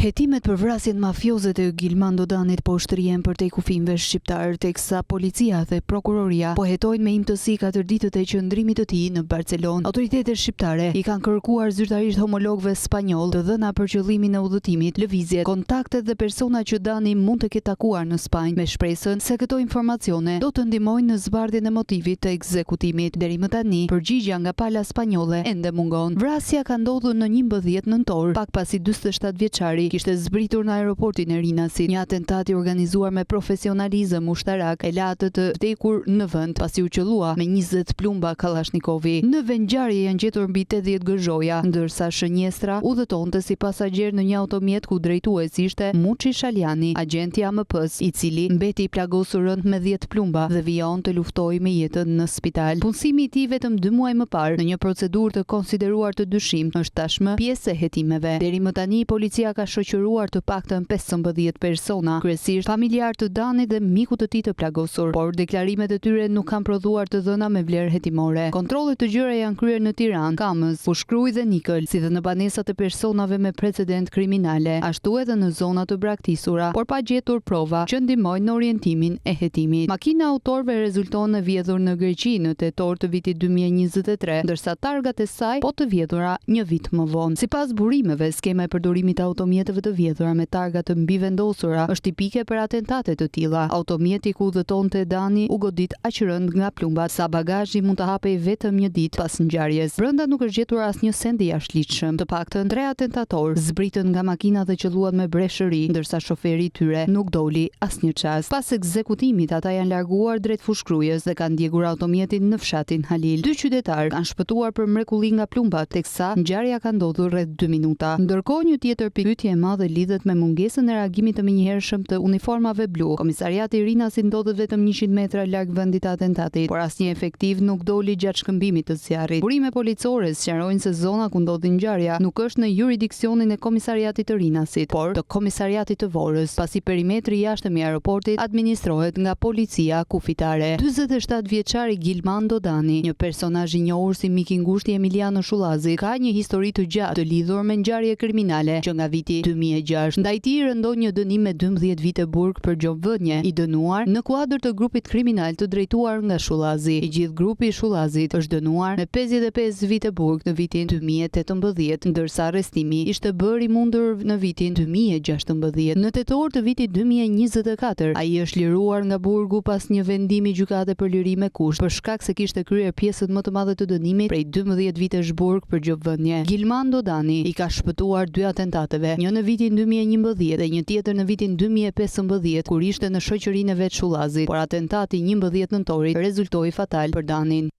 Hetimet për vrasjen mafioze të Gilman Dodanit po shtrihen përtej kufijve shqiptar, teksa policia dhe prokuroria po hetojnë me imtësi 4 ditët e qëndrimit të tij në Barcelonë. Autoritetet shqiptare i kanë kërkuar zyrtarisht homologëve spanjoll të dhëna për qëllimin e udhëtimit, lëvizjet, kontaktet dhe persona që Dani mund të ketë takuar në Spanjë, me shpresën se këto informacione do të ndihmojnë në zbardhjen e motivit të ekzekutimit. Deri më tani, përgjigjja nga pala spanjolle ende mungon. Vrasja ka ndodhur në 11 nëntor, pak pasi 47 vjeçari kishte zbritur në aeroportin e Rinasit. Një atentat i organizuar me profesionalizëm ushtarak e la atë të vdekur në vend pasi u qellua me 20 plumba Kallashnikovi. Në vendngjarje janë gjetur mbi 80 gëzhoja, ndërsa shënjestra udhëtonte si pasagjer në një automjet ku drejtuesi ishte Muçi Shaliani, agenti AMP-s, i cili mbeti i plagosur rënd me 10 plumba dhe vijon të luftoi me jetën në spital. Punësimi i tij vetëm 2 muaj më parë në një procedurë të konsideruar të dyshimt është tashmë pjesë e hetimeve. Deri më tani policia ka shoqëruar të paktën 15 persona, kryesisht familjar të Danit dhe miku të tij të plagosur, por deklarimet e tyre nuk kanë prodhuar të dhëna me vlerë hetimore. Kontrollet të gjëra janë kryer në Tiranë, Kamës, Fushkruj dhe Nikël, si dhe në banesat e personave me precedent kriminale, ashtu edhe në zona të braktisura, por pa gjetur prova që ndihmojnë në orientimin e hetimit. Makina e autorëve rezulton në vjedhur në Greqi në tetor të vitit 2023, ndërsa targat e saj po të vjedhura një vit më vonë. Sipas burimeve, skema e përdorimit të automjeteve të vjedhura me targa të mbivendosura është tipike për atentate të tilla. Automjeti ku udhëtonte Dani u godit aq rënd nga plumbat sa bagazhi mund të hapej vetëm një ditë pas ngjarjes. Brenda nuk është gjetur asnjë send i jashtëligjshëm. Të paktën 3 atentatorë zbritën nga makina dhe qelluan me breshëri, ndërsa shoferi i tyre nuk doli asnjë çast. Pas ekzekutimit, ata janë larguar drejt Fushkrujës dhe kanë ndjekur automjetin në fshatin Halil. 2 qytetarë kanë shpëtuar për mrekulli nga plumbat, teksa ngjarja ka ndodhur rreth 2 minuta. Ndërkohë, një tjetër pyetje e madhe lidhet me mungesën e reagimit të menjëhershëm të uniformave blu. Komisariati i Rinasit ndodhet vetëm 100 metra larg vendit të atentatit, por asnjë efektiv nuk doli gjatë shkëmbimit të zjarrit. Burime policore sqarojnë se zona ku ndodhi ngjarja nuk është në jurisdiksionin e Komisariatit të Rinasit, por të Komisariatit të Vorës, pasi perimetri i jashtëm i aeroportit administrohet nga policia kufitare. 47 vjeçari Gilman Dodani, një personazh i njohur si mik i ngushtë i Emiliano Shullazi, ka një histori të gjatë të lidhur me ngjarje kriminale që nga viti 2006. Ndaj tij rëndon një dënim me 12 vite burg për gjobvënie, i dënuar në kuadër të grupit kriminal të drejtuar nga Shullazi. I gjithë grupi i Shullazit është dënuar me 55 vite burg në vitin 2018, ndërsa arrestimi ishte bërë i mundur në vitin 2016. Në tetor të vitit 2024, ai është liruar nga burgu pas një vendimi gjykate për liri me kusht, për shkak se kishte kryer pjesët më të mëdha të dënimit prej 12 vitesh burg për gjobvënie. Gilman Dodani i ka shpëtuar 2 atentateve, një në vitin 2011 dhe një tjetër në vitin 2015 kur ishte në shoqërinë e vet Shullazit, por atentati 11 nëntorit rezultoi fatal për Danin.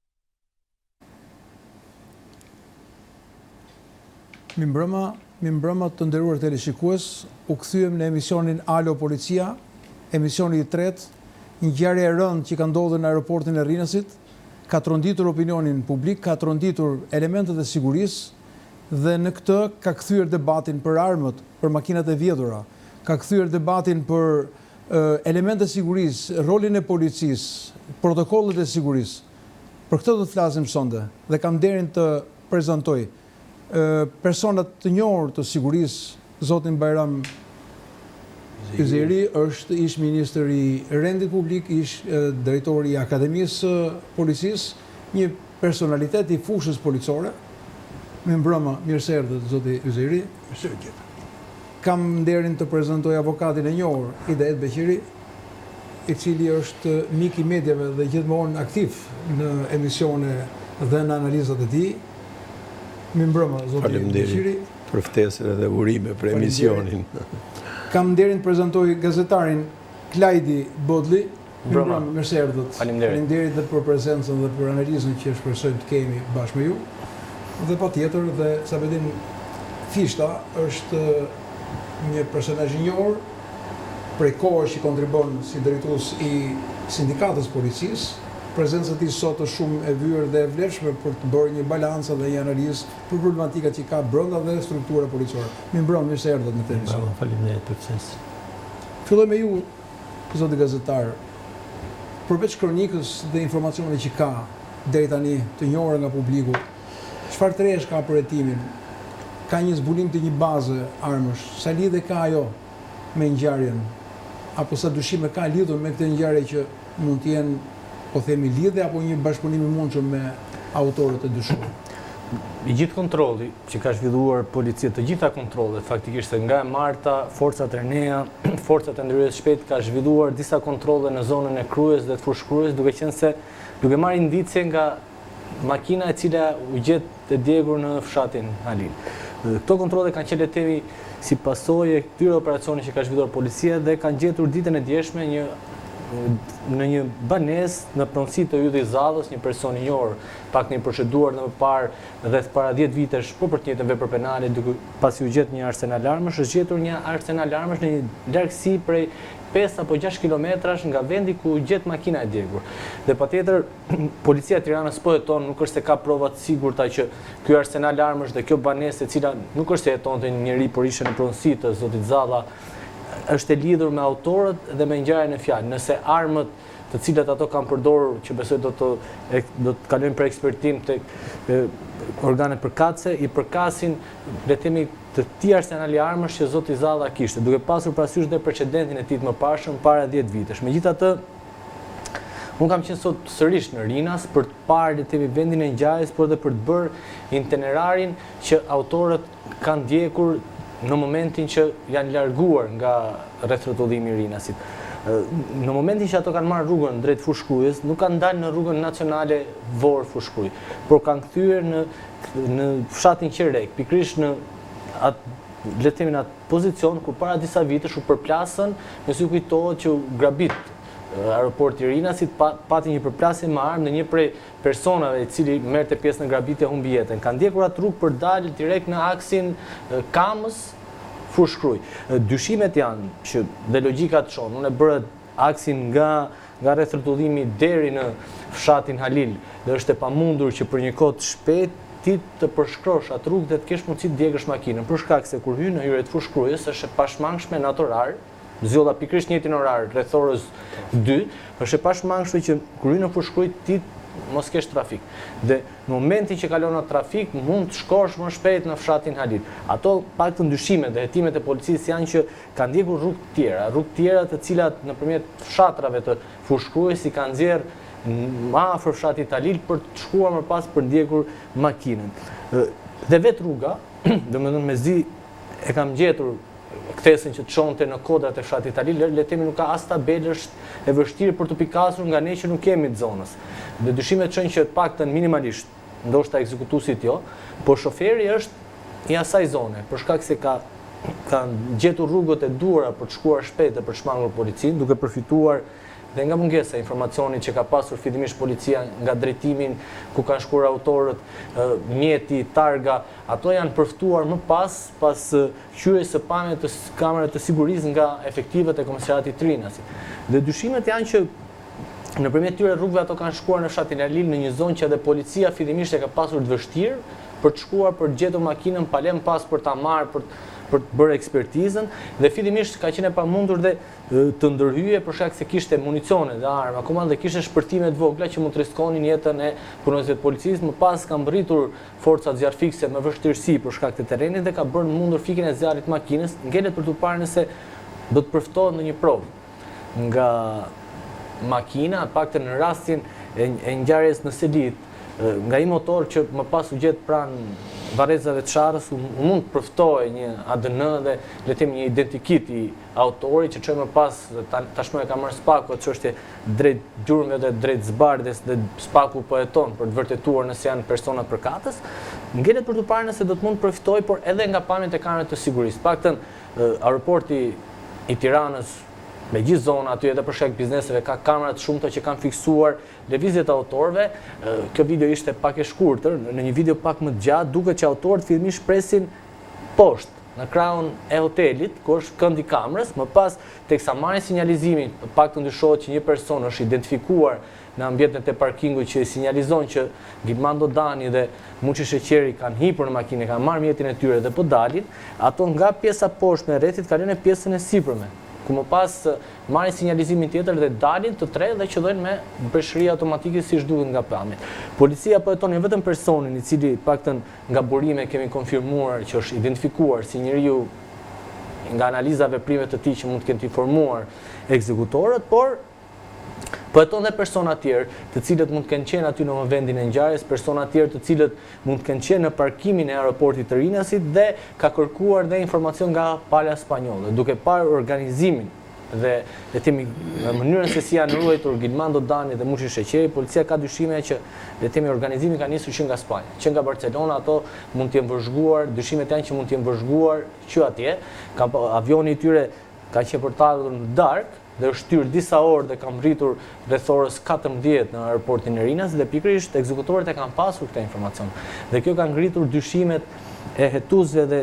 Mirëmbrëma të nderuar teleshikues, u kthyem në emisionin Alo Policia, emisioni i tretë, një ngjarje e rëndë që ka ndodhur në aeroportin e Rinasit, ka tronditur opinionin publik, ka tronditur elementet e sigurisë, dhe në këtë ka kthyer debatin për armët, për makinat e vjedhura, ka kthyer debatin për elementet e sigurisë, rolin e policisë, protokollet e sigurisë. Për këtë do të flasim sonte dhe kam nderin të prezantoj personat të njohur të sigurisë, zotin Bajram Yzeri është ish ministër i rendit publik, ish drejtori i Akademisë Policisë, një personalitet i fushës policore. Mirëmbrëma, mirë se erdhët, zoti Yzeri. Kam nderin të prezantoj avokatin e njohur, Hidajet Beqiri, i cili është mik i mediave dhe gjithmonë aktiv në emisione dhe në analizat e tij. Mirëmbrëma, zoti Beqiri. Për ftesën dhe urime për emisionin. Kam nderin të prezantoj gazetarin Klajdi Bodli. Mirëmbrëma, mirë se erdhët. Faleminderit dhe për prezencën dhe për analizën që shpresojmë të kemi bashkë me ju. Dhe patjetër dhe Sabedin Fishta është një personazh i njohur prej kohës që kontribon si drejtues i sindikatës policisë. Prezenca e tij sot është shumë e vyer dhe e vlefshme për të bërë një balancë dhe një analizë për problematikat që ka brenda dhe struktura policore. Mirëmbrëma, mirë se erdhët në televizion. Faleminderit për ftesë. Filloj me ju, zoti gazetar. Përveç kronikës dhe informacioneve që ka deri tani të njohura nga publiku, çfarë tresh ka për hetimin ka një zbulim të një baze armësh, sa lidhje ka ajo me ngjarjen, apo sa dyshime ka lidhur me këtë ngjarje që mund të jenë, po themi, lidhje apo një bashkëpunim i mundshëm me autorët e dyshuar? I gjithë kontrolli që ka zhvilluar policia, të gjitha kontrollet, faktikisht nga e Marta, forcat e Rnea, forcat e ndërhyrjes shpejt ka zhvilluar disa kontrolle në zonën e Kryes dhe të Fushkryes, duke marrë indicje nga makina e cila u gjet e djegur në fshatin Halil. Këto kontrolle kanë qenë letemi si pasojë këtyre operacioneve që ka zhvilluar policia dhe kanë gjetur ditën e djeshme në një banesë në pronësi të Ylli Zallës, një person i njohur, pak një proceduar në më parë rreth para 10 vitesh për të njëjtën vepër penale, duke pasi u gjet një arsenal armësh, është gjetur një arsenal armësh në një largësi prej 5 apo 6 kilometrash nga vendi ku u gjet makina e djegur. Dhe patjetër policia e Tiranës po heton, nuk është se ka prova të sigurta që ky arsenal armësh dhe kjo banesë e cila nuk është se hetonte një njerëz por ishte në pronësi të zotit Zalla, është e lidhur me autorët dhe me ngjarjen e fjalë. Nëse armët të cilat ato kanë përdorur, që besoj do të kalojnë për ekspertim tek organet përkatëse, i përkasin le të themi të këtij arsenali armësh që zoti Zalla kishte, duke pasur parasysh dhe precedentin e tij të mëparshëm para 10 vitesh. Megjithatë, unë kam qenë sot sërish në Rinas për të parë le të themi vendin e ngjarjes, por edhe për të bërë itinerarin që autorët kanë ndjekur në momentin që janë larguar nga rreth rrotullimi i Rinasit. Në momentin që ato kanë marrë rrugën drejt Fushkrujës, nuk kanë dalë në rrugën nacionale Vor-Fushkruj, por kanë kthyer në fshatin Qerek, pikërisht në le të themi në atë pozicion ku para disa vitesh u përplasën, nëse ju kujtohet që u grabit aeroporti i Rinasit, pati një përplasje me armë në një prej personave i cili merrte pjesë në grabitje humbi jetën. Kanë ndjekur atë rrugë për dalë direkt në aksin Kamës Fushkruj. Dyshimet janë që dhe logjika të çon, unë e bëra aksin nga rreth rrotullimi deri në fshatin Halil dhe është e pamundur që për një kohë të shpejtë ti të përshkrosh atë rrugë dhe të kesh mundësi të djegësh makinën, për shkak se kur hyn në hyrje të Fushkrujës është e pashmangshme në atë orar, zgjolla pikërisht njëjtin orar rreth orës 2, është e pashmangshme që kur hyn në Fushkrujë ti mos kesh trafik. Dhe në momentin që kalon atë trafik mund të shkosh më shpejt në fshatin Halil. Ato paktën dyshimet dhe hetimet e policisë janë që kanë ndjekur rrugë të tjera të cilat nëpërmjet fshatrave të Fushkrujës i kanë nxjerr më afër fshatit Halil për të shkuar më pas për ndjekur makinën. Dhe vetë rruga, domethënë mezi e kam gjetur kthesën që të çonte në kodrat e fshatit Halil, le të themi nuk ka as tabelë, është e vështirë për të pikasur nga ne që nuk kemi të zonës. Dhe dyshimet çojnë që të paktën minimalisht, ndoshta ekzekutuesit jo, por shoferi është i asaj zone, për shkak se kanë gjetur rrugët e duhura për të shkuar shpejt dhe për të shmangur policinë, duke përfituar dhe nga mungesa e informacionit që ka pasur fillimisht policia nga drejtimin ku kanë shkuar autorët, mjeti, targa, ato janë përftuar më pas hyrjes së pamjes të kamerave të sigurisë nga efektivat e komisariatit të Rinasit. Dhe dyshimet janë që nëpërmjet tyre rrugëve ato kanë shkuar në fshatin Halil në një zonë që edhe policia fillimisht e ka pasur të vështirë për të shkuar për të gjetur makinën pa lënë pas për ta marrë për të bërë ekspertizën dhe fillimisht ka qenë e pamundur dhe të ndërhyje për shkak se kishte municione dhe armë, akoma dhe kishte shpërtime të vogla që mund të rrezikonin jetën e punonjësve të policisë. Më pas ka mbërritur forcat zjarfikse me vështirësi për shkak të terrenit dhe ka bërë mundur fikjen e zjarrit makinës, ngelet për të parë nëse do të përftohet në një provë nga makina, paktën në rastin e ngjarjes në Selit, nga i motor që më pas u gjet pranë varrezave të Sharrës, mund të përftohej një ADN dhe le të themi një identikit i autorit që çoj më pas tashmë e ka marrë spaku atë çështje drejt gjurmëve dhe drejt zbardhjes dhe spaku po heton për të vërtetuar nëse janë persona përkatës. Ngelet për të parë nëse do të mund të përfitojë, por edhe nga pamjet e kamerave të sigurisë. Paktën aeroporti i Tiranës me gjithë zona aty edhe për shkak bizneseve ka kamera të shumta që kanë fiksuar lëvizjet e autorëve. Kjo video ishte pak e shkurtër, në një video pak më të gjatë duket që autorët fillimisht presin poshtë në krahun e hotelit, ku është këndi i kamerës, më pas teksa marrin sinjalizimin, paktën dyshohet që një person është identifikuar në ambientet e parkingut që sinjalizon që Gilmando Dani dhe Muçi Sheqeri kanë hipur në makinë, kanë marrë mjetin e tyre dhe po dalin, ato nga pjesa poshtme e rrethit kalojnë në pjesën e sipërme ku më pas marrin sinjalizimin tjetër dhe dalin të tre dhe qëllojnë me breshëri automatike siç duhet nga pamjet. Policia po heton vetëm personin i cili paktën nga burime kemi konfirmuar që është identifikuar si njeriu nga analiza veprime të tij që mund të kenë informuar ekzekutorët, por po heton dhe persona tjerë, të cilët mund të kenë qenë aty në vendin e ngjarjes, persona tjerë të cilët mund të kenë qenë në parkimin e aeroportit të Rinasit dhe ka kërkuar dhe informacion nga Pala Spanjolle, duke parë organizimin dhe mënyrën se si janë ruajtur Gilmando Dani dhe Muçi Sheqeri. Policia ka dyshime që organizimi ka nisur që nga Spanja, që nga Barcelona. Ato mund të jenë vëzhguar, dyshimet janë që mund të jenë vëzhguar që atje. Avioni i tyre ka qenë portallur në darkë dhe është shtyr disa orë dhe kam rritur rreth orës 14 në aeroportin e Rinas dhe pikërisht ekzekutorët e kanë pasur këtë informacion. Dhe kjo ka ngritur dyshimet e hetuesve dhe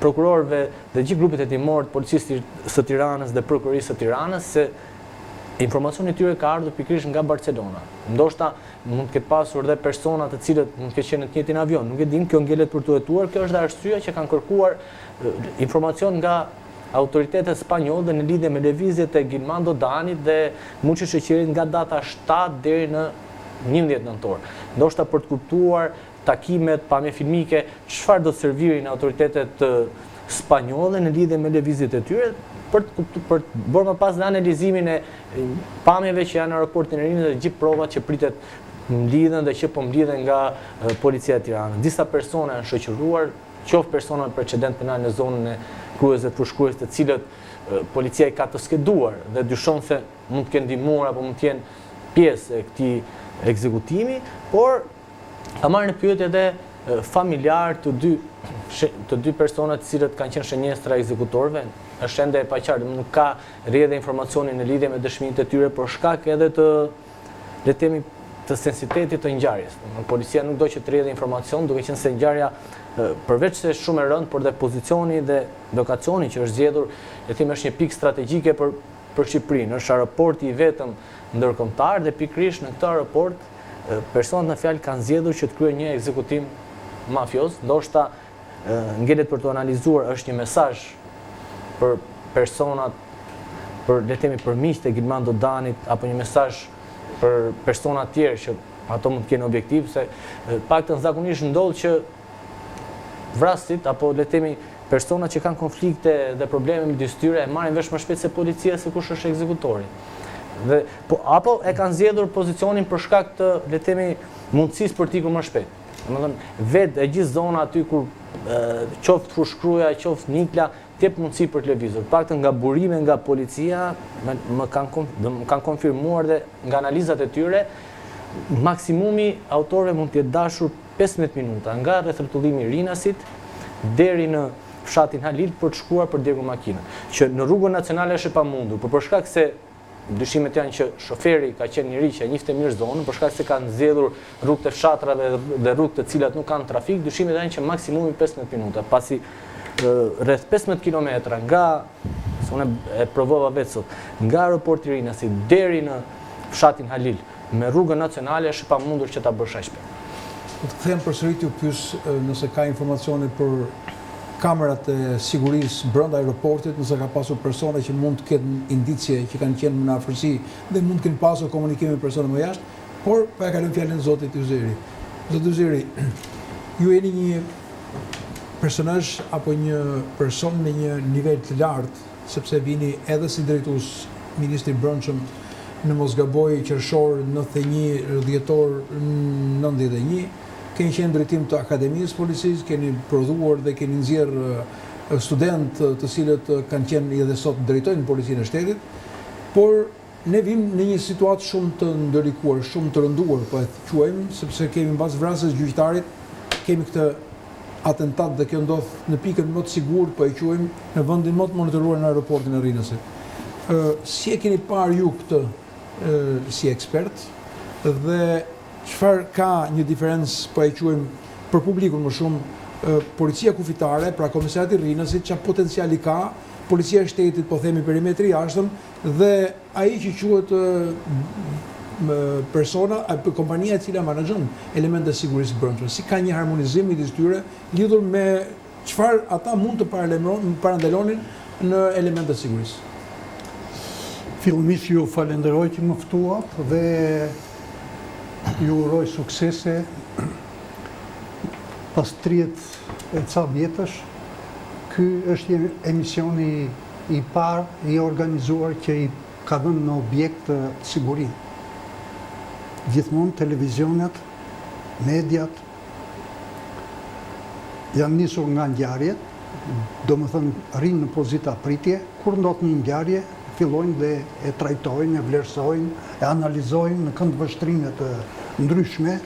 prokurorëve dhe gjithë grupet hetimor të policisë së Tiranës dhe prokurorisë së Tiranës se informacioni i tyre ka ardhur pikërisht nga Barcelona. Ndoshta mund të ketë pasur dhe persona të cilët mund të ketë qenë në të njëjtin avion. Nuk e dim, kjo ngelet për të hetuar, kjo është arsyeja që kanë kërkuar informacion nga autoritetet spanjolle në lidhje me lëvizjet e Gilmando Danit dhe Muçi Sheqerit nga data 7 deri në 11 nëntor. Ndoshta për të kuptuar takimet, pamje filmike, çfarë do të servirin autoritetet spanjolle në lidhje me lëvizjet e tyre, për të bërë më pas dhe analizimin e pamjeve që janë në aeroportin e Rinë dhe gjithë provat që pritet mblidhen dhe që po mblidhen nga policia e Tiranës. Disa persona janë shoqëruar, qoftë persona me precedent penal në zonën e Krujës dhe të Fushkruajës, të cilët policia i ka të skeduar dhe dyshon se mund të kenë ndihmuar apo mund të jenë pjesë e këtij ekzekutimi, por ka marrë në pyetje edhe familjar të dy persona të cilët kanë qenë shenjestra ekzekutorëve. Është ende e paqartë, nuk ka rrjedhë informacioni në lidhje me dëshmitë e tyre, por shkak edhe të sensitetit të ngjarjes. Policia nuk do që të rrjedhë informacion, duke qenë se ngjarja përveç se shumë e rëndë, por dhe pozicioni dhe lokacioni që është zgjedhur, është një pikë strategjike për Shqipërinë. Është aeroporti i vetëm ndërkombëtar dhe pikërisht në këtë aeroport personat në fjalë kanë zgjedhur që të kryejnë një ekzekutim mafioz. Ndoshta ngelet për të analizuar është një mesazh për personat, për miqtë e Gilmando Danit, apo një mesazh për persona tjerë që ato mund të kenë objektiv, se paktën zakonisht ndodh që vrasit apo persona që kanë konflikte dhe probleme midis tyre e marrin vesh më shpejt se policia se kush është ekzekutori. Apo e kanë zgjedhur pozicionin për shkak të mundësisë për t'ikur më shpejt. Domethënë vetë e gjithë zona aty kur qoftë Fushkruaja, qoftë Nikla, t'jep mundësi për të lëvizur. Paktën nga burime nga policia më kanë konfirmuar dhe nga analizat e tyre, maksimumi autorëve mund të jetë dashur 15 minuta nga rrethëtullimi i Rinasit deri në fshatin Halil për të shkuar për djergur makinën. Që në rrugën nacionale është e pamundur, por për shkak se dyshimet janë që shoferi ka qenë njëri që e njihte mirë zonën, për shkak se kanë zgjedhur rrugët e fshatrave dhe rrugët të cilat nuk kanë trafik, dyshimet janë që maksimumi 15 minuta, pasi rreth 15 kilometra nga, se unë e provova vetë sot, nga aeroporti i Rinasit deri në fshatin Halil me rrugën nacionale është e pamundur që ta bësh aq shpejt. Të kthehem përsëri t'ju pyes nëse ka informacione për kamerat e sigurisë brenda aeroportit, nëse ka pasur persona që mund të kenë indicie që kanë qenë në afërsi dhe mund të kenë pasur komunikim me persona më jashtë, por po ja kalojm fjalën zotit Yzeri. Zoti Yzeri, ju jeni një personazh apo një person në një nivel të lartë, sepse vini edhe si drejtues ministri i brendshëm në mosgaboj qershor 91, dhjetor 91, keni qenë drejtim të Akademisë Policisë, keni prodhuar dhe keni nxjerr studentë të cilët kanë qenë edhe sot drejtojnë Policinë e Shtetit, por ne vim në një situatë shumë të ndërlikuar, shumë të rënduar, po e quajmë, sepse kemi mbas vrasjes gjyqtarit, kemi këtë atentat dhe kjo ndodh në pikën më të sigurt, po e quajmë, në vendin më të monitoruar në aeroportin e Rinasit. Si e keni parë ju këtë si ekspert dhe çfarë ka një diferencë, po e quajmë për publikun më shumë, policia kufitare, pra komisariati i Rinasit, çfarë potenciali ka, policia e shtetit, po themi perimetri i jashtëm, dhe ai që quhet persona, kompania e cila menaxhon elementet e sigurisë brendshme. Si ka një harmonizim midis tyre lidhur me çfarë ata mund të parandalonin në elementet e sigurisë? Fillimisht ju falenderoj që më ftuat dhe ju uroj suksese pas 30 e ca vjetësh. Ky është emisioni i parë i organizuar që i ka dhënë në objekt të sigurisë. Gjithmonë televizionet, mediat janë nisur nga ngjarjet, do më thënë rinë në pozita pritje, kur ndodh një ngjarje, fillojnë dhe e trajtojnë, e vlerësojnë, e analizojnë në këndvështrime të ndryshme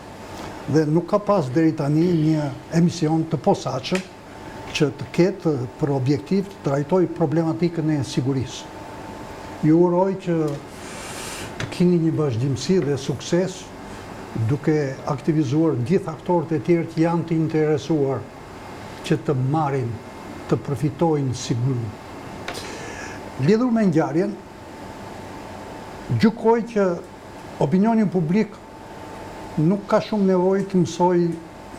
dhe nuk ka pas deri tani një emision të posaçëm që të ketë për objektiv të trajtoj problematikën e sigurisë. Ju uroj që të keni një vazhdimsi dhe sukses duke aktivizuar gjithë aktorët e tjerë që janë të interesuar që të marrin, të përfitojnë sigurisë. Lidhur me ngjarjen, gjykoj që opinioni publik nuk ka shumë nevojë të mësoj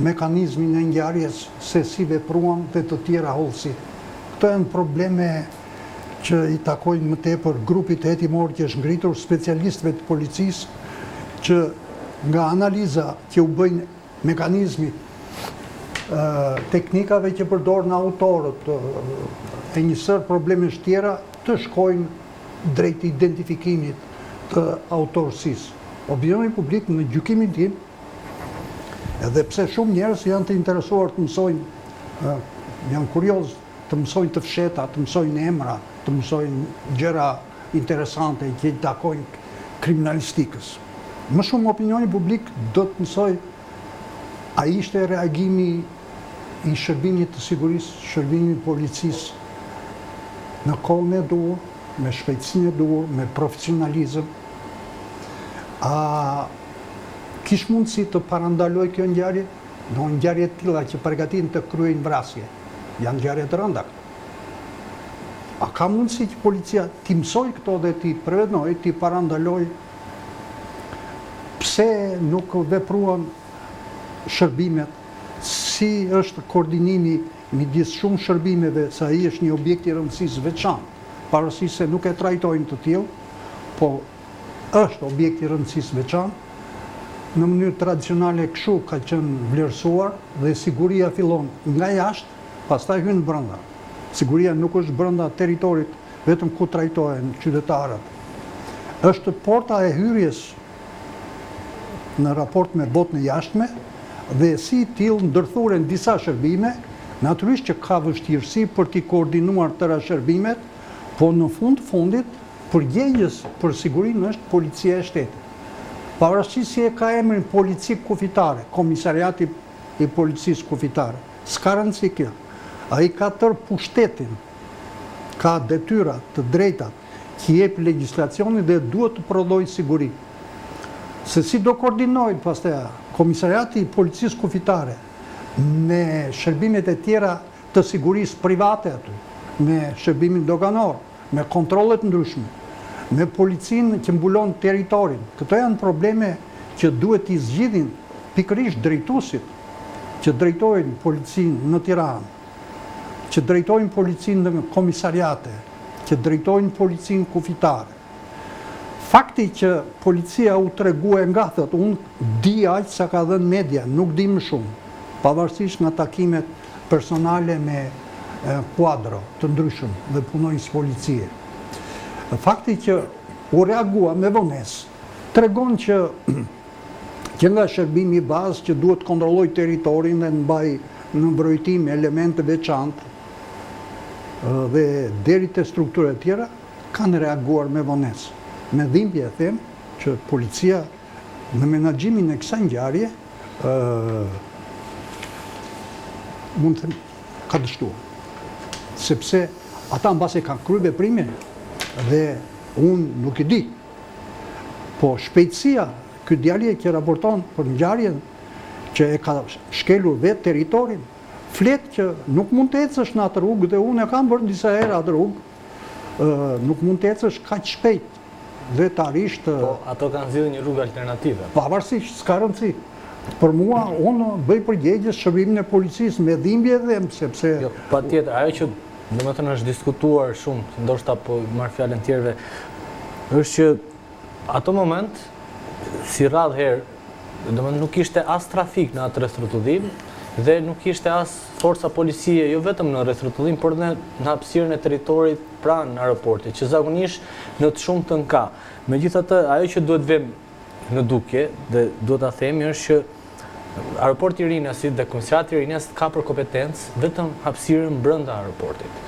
mekanizmin e ngjarjes, se si vepruan dhe të tjera hollësi. Këto janë probleme që i takojnë më tepër grupit hetimor që është ngritur, specialistëve të policisë, që nga analiza që u bëjnë mekanizmit, teknikave që përdorën autorët e një sër problemesh tjera, të shkojnë drejt identifikimit të autorësisë. Opinioni publik në gjykimin tim, edhe pse shumë njerëz janë të interesuar të mësojnë, janë kurioz të mësojnë të fsheta, të mësojnë emra, të mësojnë gjëra interesante që i takojnë kriminalistikës. Më shumë opinioni publik do të mësoj a ishte reagimi i shërbimit të sigurisë, shërbimit policisë në kohën e duhur, me shpejtësinë e duhur, me profesionalizëm. A kish mundësi të parandaloj kjo ngjarje? Do ngjarje të tilla që përgatin të kryejnë vrasje. Janë ngjarje të rënda. A ka mundësi që policia t'i mësoj këto dhe t'i prevenoj, t'i parandaloj? Pse nuk vepruan shërbimet? Si është koordinimi midis shumë shërbimeve, sa ai është një objekt i rëndësisë veçantë, pavarësisht se nuk e trajtojnë të tillë, po është objekt i rëndësisë veçantë. Në mënyrë tradicionale kështu ka qenë vlerësuar dhe siguria fillon nga jashtë, pastaj hyn brenda. Siguria nuk është brenda territorit vetëm ku trajtohen qytetarët. Është porta e hyrjes në raport me botën e jashtme dhe si tillë ndërthuren disa shërbime, natyrisht që ka vështirësi për t'i koordinuar tëra shërbimet, po në fundit përgjegjës për sigurinë është policia e shtetit. Pavarësisht si e ka emrin polici kufitare, komisariati i policisë kufitare, s'ka rëndësi kjo. Ai ka tërë pushtetin, ka detyra të drejtat që jep legjislacioni dhe duhet të prodhojë siguri. Se si do koordinojnë pastaj komisariati i policisë kufitare me shërbimet e tjera të sigurisë private aty, me shërbimin doganor, me kontrollet ndryshme, me policinë që mbulon territorin. Këto janë probleme që duhet t'i zgjidhin pikërisht drejtuesit që drejtojnë policinë në Tiranë, që drejtojnë policinë në komisariate, që drejtojnë policinë kufitare. Fakti që policia u tregua e ngathet, unë di aq sa ka dhënë media, nuk di më shumë, pavarësisht nga takimet personale me kuadro të ndryshëm dhe punonjës policie. Fakti që u reagua me vonesë, tregon që nga shërbimi i bazë që duhet kontrolloj territorin dhe mbaj në mbrojtim elemente veçantë dhe deri te struktura e tjera, kanë reaguar me vonesë. Me dhimbje them që policia në menaxhimin e kësaj ngjarje mund të ka dështuar. Sepse ata mbase kanë kryer veprimin dhe unë nuk e di. Po shpejtësia, ky djalë që raporton për ngjarjen që e ka shkelur vetë territorin, flet që nuk mund të ecësh në atë rrugë dhe unë e kam bërë disa herë atë rrugë, nuk mund të ecësh kaq shpejt dhe të arish të... Po, ato kanë zgjidhur një rrugë alternative. Pavarësisht, s'ka rëndësi. Për mua, unë bëj përgjegjës shërbimin e policisë me dhimbje dhe sepse... Jo, patjetër, ajo që domethënë është diskutuar shumë, ndoshta po marr fjalën tjerëve, është që ato moment, si radhë herë, domethënë nuk ishte as trafik në atë rrethrodhim dhe nuk ishte as forca policie, jo vetëm në rrethrodhim, por edhe në hapësirën e territorit pranë aeroportit, që zakonisht në të shumtën ka. Megjithatë, ajo që duhet vëmë në dukje dhe duhet ta themi është që aeroporti i Rinasit dhe komisariati i Rinasit ka për kompetencë vetëm hapësirën brenda aeroportit.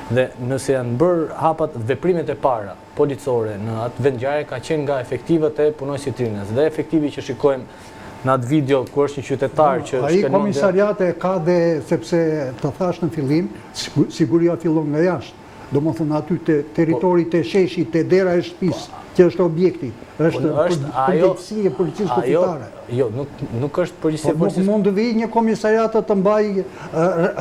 Dhe nëse janë bërë hapat veprimet e para policore në atë vendngjarje ka qenë nga efektivët e punonësit të Rinas. Dhe efektivi që shikojmë në atë video ku është një qytetar që ai komisariate ka dhe, sepse të thash në fillim, siguria fillon nga jashtë. Domethënë aty te territori të sheshit, te dera e shtëpisë, që është objekti, është përgjegjësi e policisë kufitare. Jo, nuk është përgjegjësi e policisë. Nuk mund të vijë një komisariat të mbaj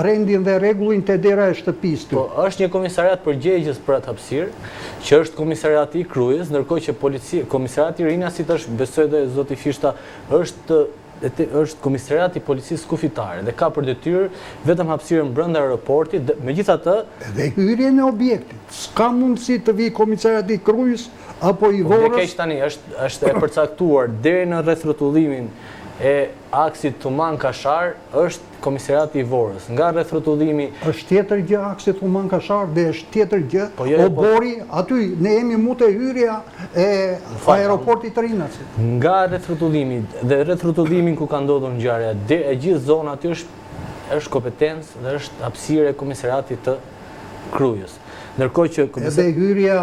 rendin dhe rregullin te dera e shtëpisë. Po, është një komisariat përgjegjës për atë hapësirë, që është komisariati i Krujës, ndërkohë që komisariati i Rinasit është, besoj dhe zoti Fishta, është komisariati i policisë kufitare dhe ka për detyrë vetëm hapësirën brenda aeroportit, megjithatë dhe hyrjen e objektit. S'ka mundësi të vijë komisariati i Krujës apo i Vorës. Dhe keq tani është e përcaktuar deri në rrethrotullimin e aksit Tuman-Kashar është komisariati i Vorës. Nga rrethrottullimi është tjetër gjë aksi Tuman-Kashar dhe është tjetër gjë obori aty ne jemi mute hyrja e aeroportit të Rinasit. Nga rrethrottullimi dhe rrethrotullimin ku ka ndodhur ngjarja, e gjithë zona aty është kompetencë dhe është hapësirë e komisariatit të Krujës. Ndërkohë që edhe hyrja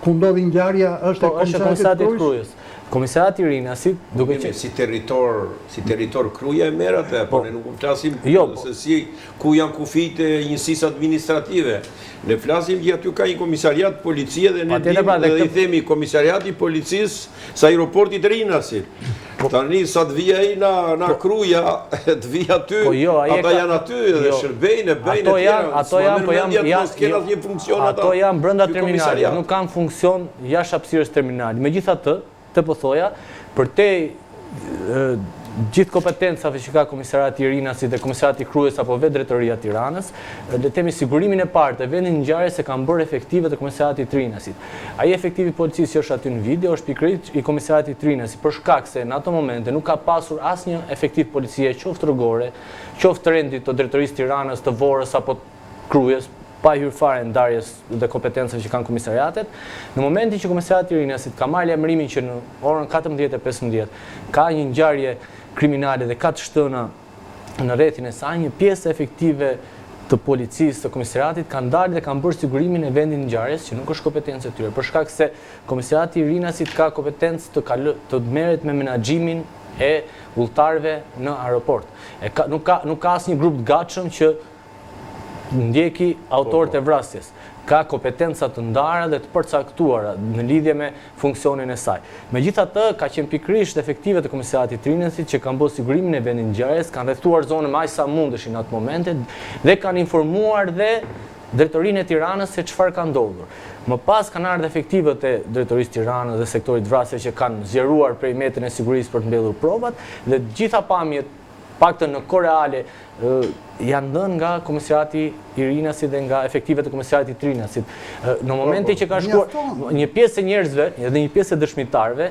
ku ndodhi ngjarja është e komisariatit të Krujës. Komisariati i Rinasit, duke që si territor Kruja e merr atë, po ne nuk flasim se si ku janë kufijt e njësisë administrative. Ne flasim që aty ka një komisariat policie dhe ne i themi komisariati i policisë së aeroportit të Rinasit. Tani sa të vija ai na Kruja, të vija aty, ata janë aty dhe shërbejnë, bëjnë ato janë brenda terminalit, nuk kanë funksion jashtë hapësirës terminalit. Megjithatë, të po thoja, për te gjithë kompetencave që ka komisariati i Rinasit dhe komisariati i Krujës apo vetë drejtoria e Tiranës, le të themi sigurimin e parë të vendit ngjarjes se kanë bërë efektive të komisariatit të Rinasit. Ai efektivi policisë që është aty në video është pikërisht i komisariatit të Rinasit, për shkak se në ato momente nuk ka pasur asnjë efektiv policie, qoftë rrugore, qoftë rendit të drejtorisë Tiranës, të Vorës apo Krujës, pa hyrë fare ndarjes dhe kompetencave që kanë komisariatet. Në momentin që komisariati i Rinasit ka marrë lajmërimin që në orën 14:15 ka një ngjarje kriminale dhe ka të shtëna në rrethin e saj, një pjesë efektive të policisë të komisariatit kanë dalë dhe kanë bërë sigurimin e vendit ngjarjes, që nuk është kompetencë e tyre, për shkak se komisariati i Rinasit ka kompetencë të merret me menaxhimin e udhëtarëve në aeroport. Nuk ka asnjë grup të gatshëm që ndjeki autorët e vrasjes. Ka kompetenca të ndara dhe të përcaktuara në lidhje me funksionin e saj. Megjithatë, ka qenë pikërisht efektive të komisariatit të Rinasit që kanë bërë sigurimin e vendit ngjarjes, kanë rrethuar zonën më aq sa mundeshin në atë momente dhe kanë informuar dhe drejtorinë e Tiranës se çfarë ka ndodhur. Më pas kanë ardhur efektivët e drejtorisë Tiranës dhe sektorit vrasjes që kanë zgjeruar perimetrin e sigurisë për të mbledhur provat dhe gjitha pamjet paktën në kohë reale janë dhënë nga komisariati i Rinasit dhe nga efektivet e komisariatit të Rinasit. Në momentin që ka shkuar një pjesë e njerëzve dhe një pjesë e dëshmitarëve,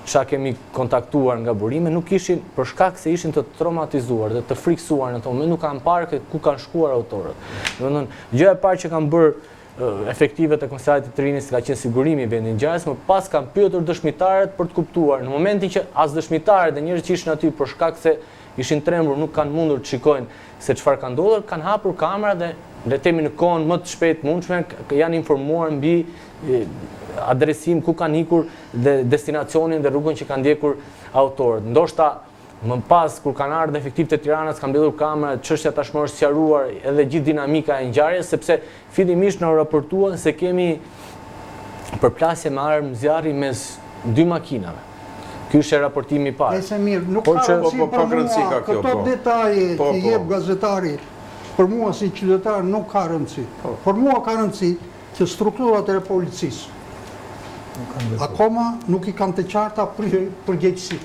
çka kemi kontaktuar nga burime, nuk ishin për shkak se ishin të traumatizuar dhe të friksuar në atë moment, nuk kanë parë ku kanë shkuar autorët. Domethënë, gjëja e parë që kanë bërë efektivet e komisariatit të Rinasit ka qenë sigurimi i vendit ngjarjes, më pas kanë pyetur dëshmitarët për të kuptuar. Në momentin që as dëshmitarët dhe njerëzit që ishin aty për shkak se ishin trembur, nuk kanë mundur të shikojnë se çfarë ka ndodhur, kanë hapur kamera dhe le të themi në kohën më të shpejtë mundshme janë informuar mbi adresim ku kanë ikur dhe destinacionin dhe rrugën që kanë ndjekur autorët. Ndoshta më pas kur kanë ardhur efektivët e Tiranës kanë mbledhur kamerat, çështja tashmë është sqaruar edhe gjithë dinamika e ngjarjes sepse fillimisht na raportuan se kemi përplasje me armë zjarri mes dy makinave. Ky është raportimi i parë. Nëse mirë, nuk ka rëndësi për mua, këto detaje që jep gazetari, për mua si qytetar nuk ka rëndësi. Për mua ka rëndësi që strukturat e policisë akoma nuk i kanë të qarta përgjegjësi.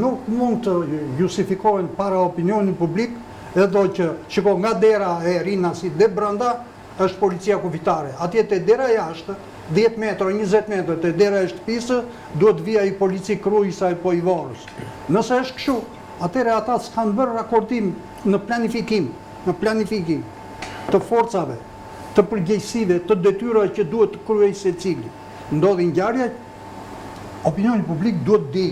Nuk mund të justifikohen para opinionit publik, edhe që shiko nga dera e Rinasit dhe brenda është policia kufitare. Atje të dera jashtë, 10 metra, 20 metra të dera e shtëpisë, duhet vija i polici krujës apo i varës. Nëse është kështu, atëre ata s'kanë bërë rakortim në planifikim të forcave, të përgjegjësive, të detyrave që duhet të kryejë secili. Ndodhi ngjarje, opinioni publik duhet di.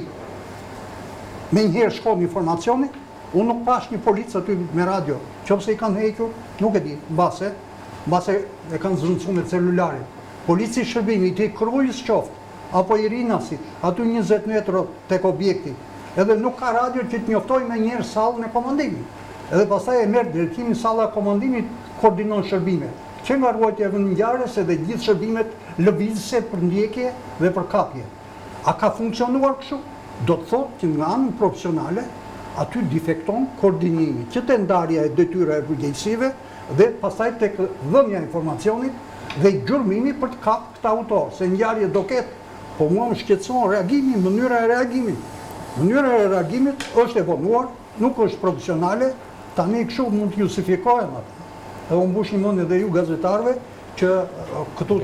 Me njëherë shkon informacioni, unë nuk pash një policë aty me radio, qofse i kanë hequr, nuk e di, mbase e kanë zrëncu me celularin. Polici shërbimi të i krujës qoftë, apo i rinasit, aty 20 metrë tek objekti, edhe nuk ka radio që të njoftoj me njërë salën e komandimit. Edhe pastaj e merë drejtimin salla e komandimit, koordinon shërbime. Që nga ruajtja e ngjarjes edhe gjithë shërbimet lëvizëse për ndjekje dhe për kapje. A ka funksionuar kështu? Do të thotë që nga anën profesionale, aty defekton koordinimi, që të ndarja e detyra e përgjegjësive dhe pastaj tek dhënia e informacionit dhe gjurmimi për të kapë këta autor. Se ngjarje do ketë, po mua më shqetëson reagimi, mënyra e reagimit. Mënyra e reagimit është e vonuar, nuk është profesionale, tani kështu mund të justifikohen atë. Dhe unë mbush një mendje edhe ju gazetarëve që këtu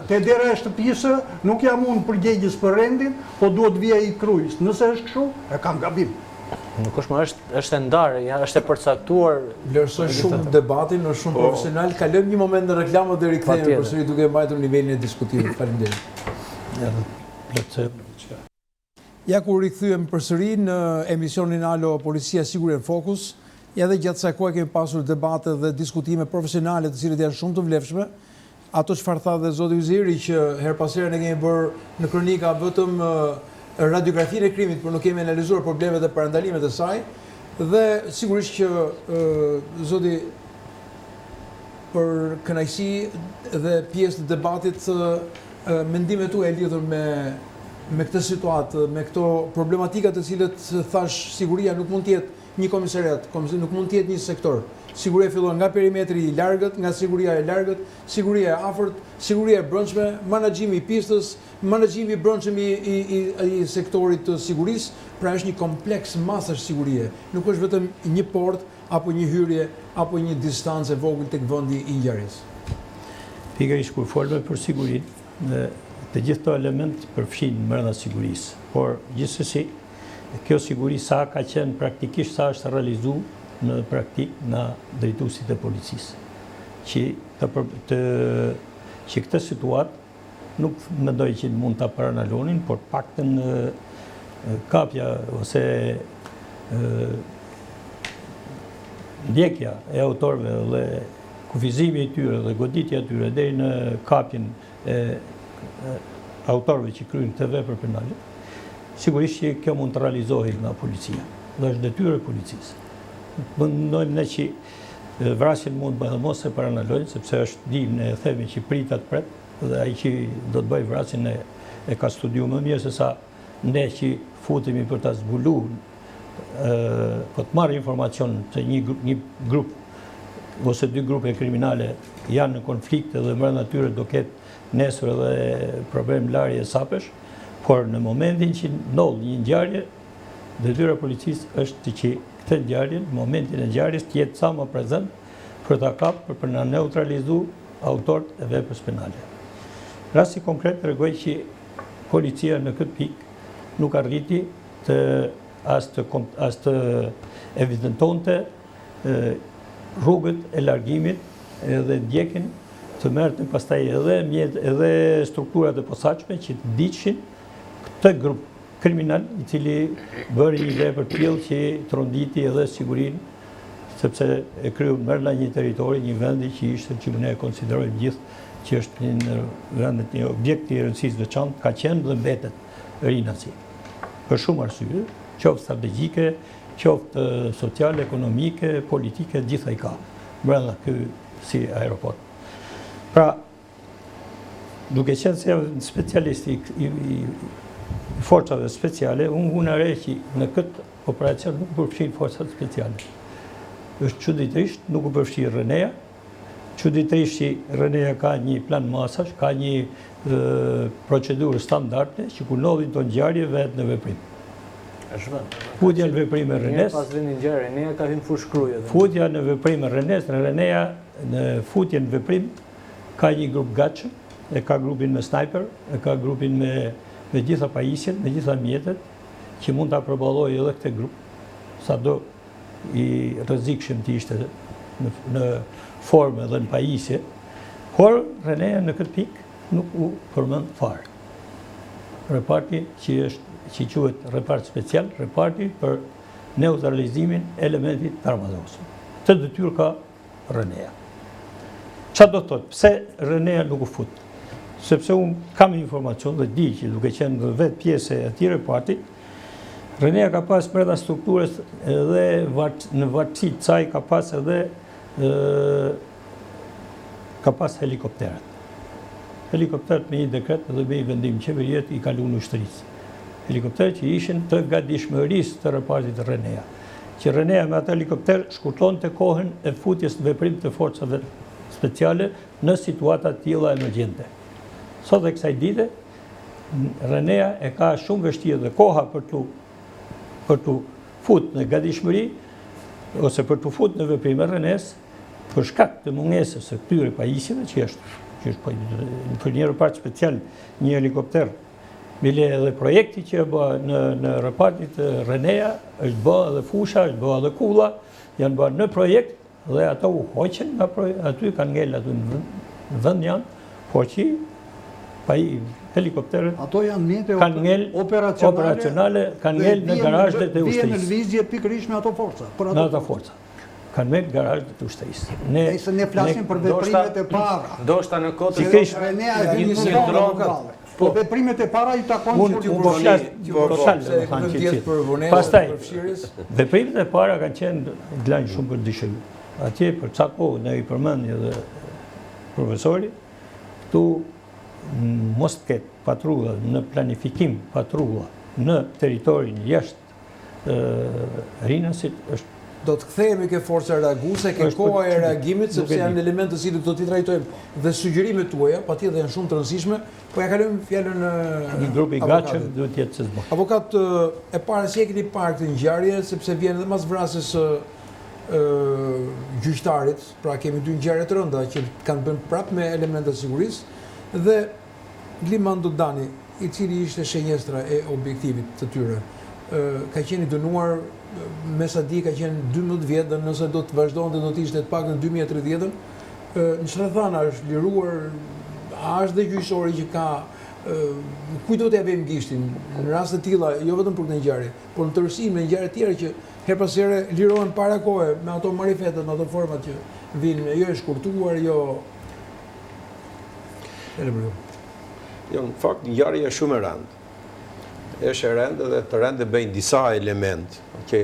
te dera e shtëpisë nuk jam unë përgjegjës për rendin, po duhet vija i krujës. Nëse është kështu, e kam gabim. Nuk është më është e ndarë, është e përcaktuar. Vlerësoj shumë debatin, është shumë profesional. Kalojmë një moment në reklamë dhe rikthehemi përsëri duke mbajtur nivelin e diskutimit. Faleminderit. Ja ku rikthyem përsëri në emisionin Alo Policia Sigure në Fokus. Ja dhe gjatë kësaj kohe kemi pasur debate dhe diskutime profesionale të cilët janë shumë të vlefshme. Ato çfarë tha dhe zoti Yziri që her pas here ne kemi bërë në kronika vetëm radiografinë e krimit, por nuk kemi analizuar problemet dhe parandalimet e saj. Dhe sigurisht që zoti për kënaqësi dhe pjesë të debatit mendimet tuaja lidhur me këtë situatë, me këto problematika të cilët thash siguria nuk mund të jetë një komisariat, nuk mund të jetë një sektor. Siguria fillon nga perimetri i largët, nga siguria e largët, siguria e afërt, siguria e brendshme, menaxhimi i pistës, menaxhimi i brendshëm i sektorit të sigurisë, pra është një kompleks masash sigurie. Nuk është vetëm një portë apo një hyrje apo një distancë e vogël tek vendi i ngjarjes. Pikërisht kur folme për sigurinë, të gjithë këto element përfshin brenda sigurisë, por gjithsesi kjo siguri sa ka qenë praktikisht sa është realizuar në praktik në drejtuesit e policisë. Që këtë situatë nuk mendoj që mund ta paranalonin, por paktën kapja ose ndjekja e autorëve dhe kufizimi i tyre dhe goditja e tyre deri në kapjen e autorëve që kryejnë këtë vepër penale, sigurisht që kjo mund të realizohet nga policia. Dhe është detyrë e policisë. Mendojmë ne që vrasjen mund të mos e paranalojnë, sepse është dim ne themi që pritat pret dhe ai që do të bëjë vrasjen e ka studiuar më mirë se sa ne që futemi për ta zbuluar, po të marrë informacion se një grup ose dy grupe kriminale janë në konflikt dhe brenda tyre do ketë nesër edhe problem larje sapesh, por në momentin që ndodh një ngjarje, detyra e policisë është që këtë ngjarje, në momentin e ngjarjes të jetë sa më prezant për ta kapur, për na neutralizuar autorët e veprës penale. Rasti konkret tregoj që policia në këtë pikë nuk arriti as të evidentonte rrugët e largimit edhe ndjekin të merrte pastaj edhe strukturat e posaçme që të diçin këtë grup kriminal i cili bëri një vepër të tillë që tronditi edhe sigurinë, sepse e kryu brenda një territori, një vendi që ne e konsiderojmë gjithë që është një vendet një objekt i rëndësisë veçantë, ka qenë dhe mbetet Rinasi. Për shumë arsye, qoftë strategjike, qoftë sociale, ekonomike, politike, gjitha i ka brenda ky si aeroport. Pra, duke qenë se specialist i forcave speciale, unë re që në këtë operacion nuk përfshin forcat speciale. Është çuditërisht, nuk u përfshi Renea, çuditërisht që Renea ka një plan masash, ka një procedurë standarde që kur ndodhin këto ngjarje vetë në veprim. Futja në veprim e Renes. Pas vendin ngjarje, Renea ka hyrë fushë kruje. Futja në veprim e Renes, në Renea në futjen veprim, ka një grup gatshëm, e ka grupin me sniper, e ka grupin me gjitha pajisjet, me gjitha mjetet, që mund të apërballoj edhe këtë grup, sa do i rrezikshëm të ishte në formë dhe në pajisje, por Renea në këtë pikë nuk u përmend fare. Reparti që quhet repart special, reparti për neutralizimin e elementit armatosur. Të detyrë ka Renea. Çfarë do të thotë? Pse Renea nuk u fut? Sepse unë kam informacion dhe di që duke qenë vetë pjesë e atij reparti, Renea ka pas brenda strukturës edhe në vartësi të saj ka pas edhe ka pas helikopteret. Helikopteret me një dekret dhe me një vendim qeveriet i kaluan në ushtrisë. Helikopteret që ishin të gatishmërisë të repartit Renea. Që Renea me atë helikopter shkurton të kohën e futjes në veprim të forcave speciale në situata të tilla emergjente. Sot e kësaj dite, Renea e ka shumë vështirë dhe koha për të fut në gatishmëri ose për të fut në veprim e Renes, për shkak të mungesës së këtyre pajisjeve, që është për një repart special, një helikopter, bile edhe projekti që e bë në repartit Renea, është bë edhe fusha, është bë edhe kulla, janë bë në projekt dhe ato u hoqen nga aty, kanë ngel aty në vend janë, por që helikopterët ato janë mjete operacionale, kanë ngel në garazhet e ushtrisë. Vjen në lëvizje pikërisht me ato forca. Me ato forca. Kanë me garazhet e ushtrisë. Ne flasim për veprimet e para. Ndoshta në kohë të Renea e vjen në dron. Po veprimet e para i takojnë pastaj veprimet e para kanë qenë glajnë shumë për dishëm. Atje për ca kohë ne i përmendni edhe profesori, këtu mos të ketë patrulla në planifikim patrulla në teritorin jashtë Rinasit është. Do të kthehemi ke forca reaguese, ke koha e reagimit, sepse janë elemente të cilët do t'i trajtojmë dhe sugjerimet tuaja, patjetër janë shumë të rëndësishme, po ja kalojmë fjalën një grup i gatshëm duhet të jetë s'bë. Avokat, e para si e keni parë këtë ngjarje, sepse vjen edhe mas vrasjes së gjyqtarit, pra kemi dy ngjarje të rënda që kanë bërë prapë me elemente të sigurisë, dhe Glimando Dani, i cili ishte shenjestra e objektivit të tyre, ka qenë i dënuar, me sa di ka qenë 12 vjet, dhe nëse do të vazhdonte do të ishte të paktën 2030. Në Shrathana është liruar, a është dhe gjyqësori që ka kujt do t'ja vëmë gishtin në raste të tilla, jo vetëm për këtë ngjarje, por në tërësi me ngjarje të tjera që her pas here lirohen para kohe me ato marifetet, me ato format që vinë, jo e shkurtuar, jo. Jo, në fakt ngjarja është shumë e rëndë. Është e rëndë dhe të rëndë bëjnë disa element që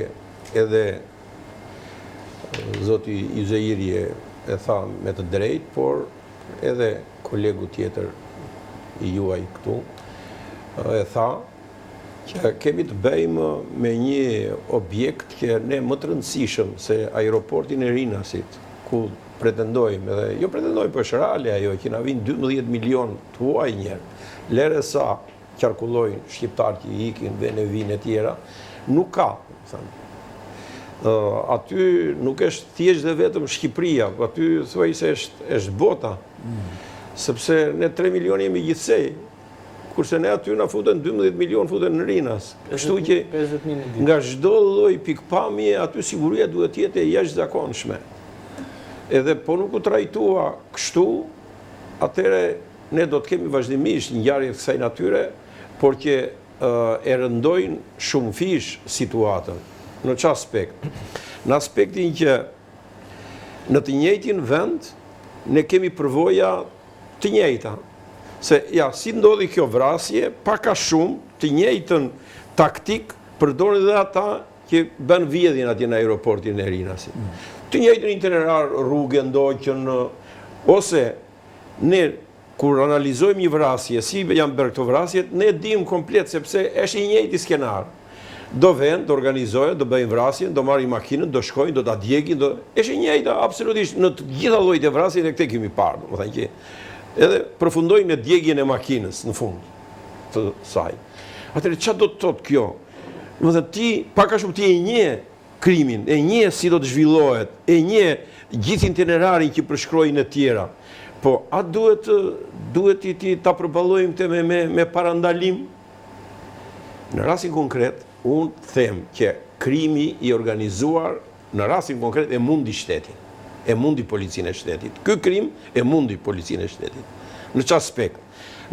edhe zoti Izeiri e tha me të drejtë, por edhe kolegu tjetër i juaj këtu e tha që kemi të bëjmë me një objekt që ne më të rëndësishëm se aeroportin e Rinasit, ku pretendojmë, edhe jo pretendojmë për shërale ajo, që na vinë 12 milion të huaj njerë, lere sa qarkullojnë shqiptarë që i ikin dhe në vinë e tjera, nuk ka. Aty nuk është thjesht dhe vetëm Shqipëria, aty thuaj se është bota, sepse ne 3 milion jemi gjithsej, kurse ne aty na futen 12 milion futen në Rinas. Kështu që nga çdo lloj pikpamje aty siguria duhet të jetë e jashtëzakonshme. Edhe po nuk u trajtua kështu, atëre ne do të kemi vazhdimisht ngjarje të kësaj natyre, por që e rëndojnë shumë fish situatën. Në çfarë aspekt? Në aspektin që në të njëjtin vend ne kemi përvoja të njëjta. Se ja, si ndodhi kjo vrasje, pak a shumë të njëjtën taktik përdorin dhe ata që bën vjedhjen atje në aeroportin e Rinasit. Të njëjtën itinerar, rrugë ndoqën, ose ne kur analizojmë një vrasje, si janë bërë këto vrasjet, ne dim komplet, sepse është i njëjti skenar. Do vend, do organizohen, do bëjnë vrasjen, do marrin makinën, do shkojnë, do ta djegin, është i njëjta absolutisht në të gjitha llojet e vrasjeve ne këtë kemi parë, domethënë që edhe përfundojnë në djegjen e makinës në fund të saj. Atëherë çfarë do të thotë kjo? Domethënë ti pak a shumë ti e njeh krimin, e nje si do të zhvillohet, e nje gjithë itinerarin që përshkrojnë e tjera. Po, a duhet ti ta përballojmë të me parandalim? Në rastin konkret, unë them që krimi i organizuar në rastin konkret e mundi shtetin, e mundi policinë e shtetit. Ky krim e mundi policinë e shtetit. Në që aspekt?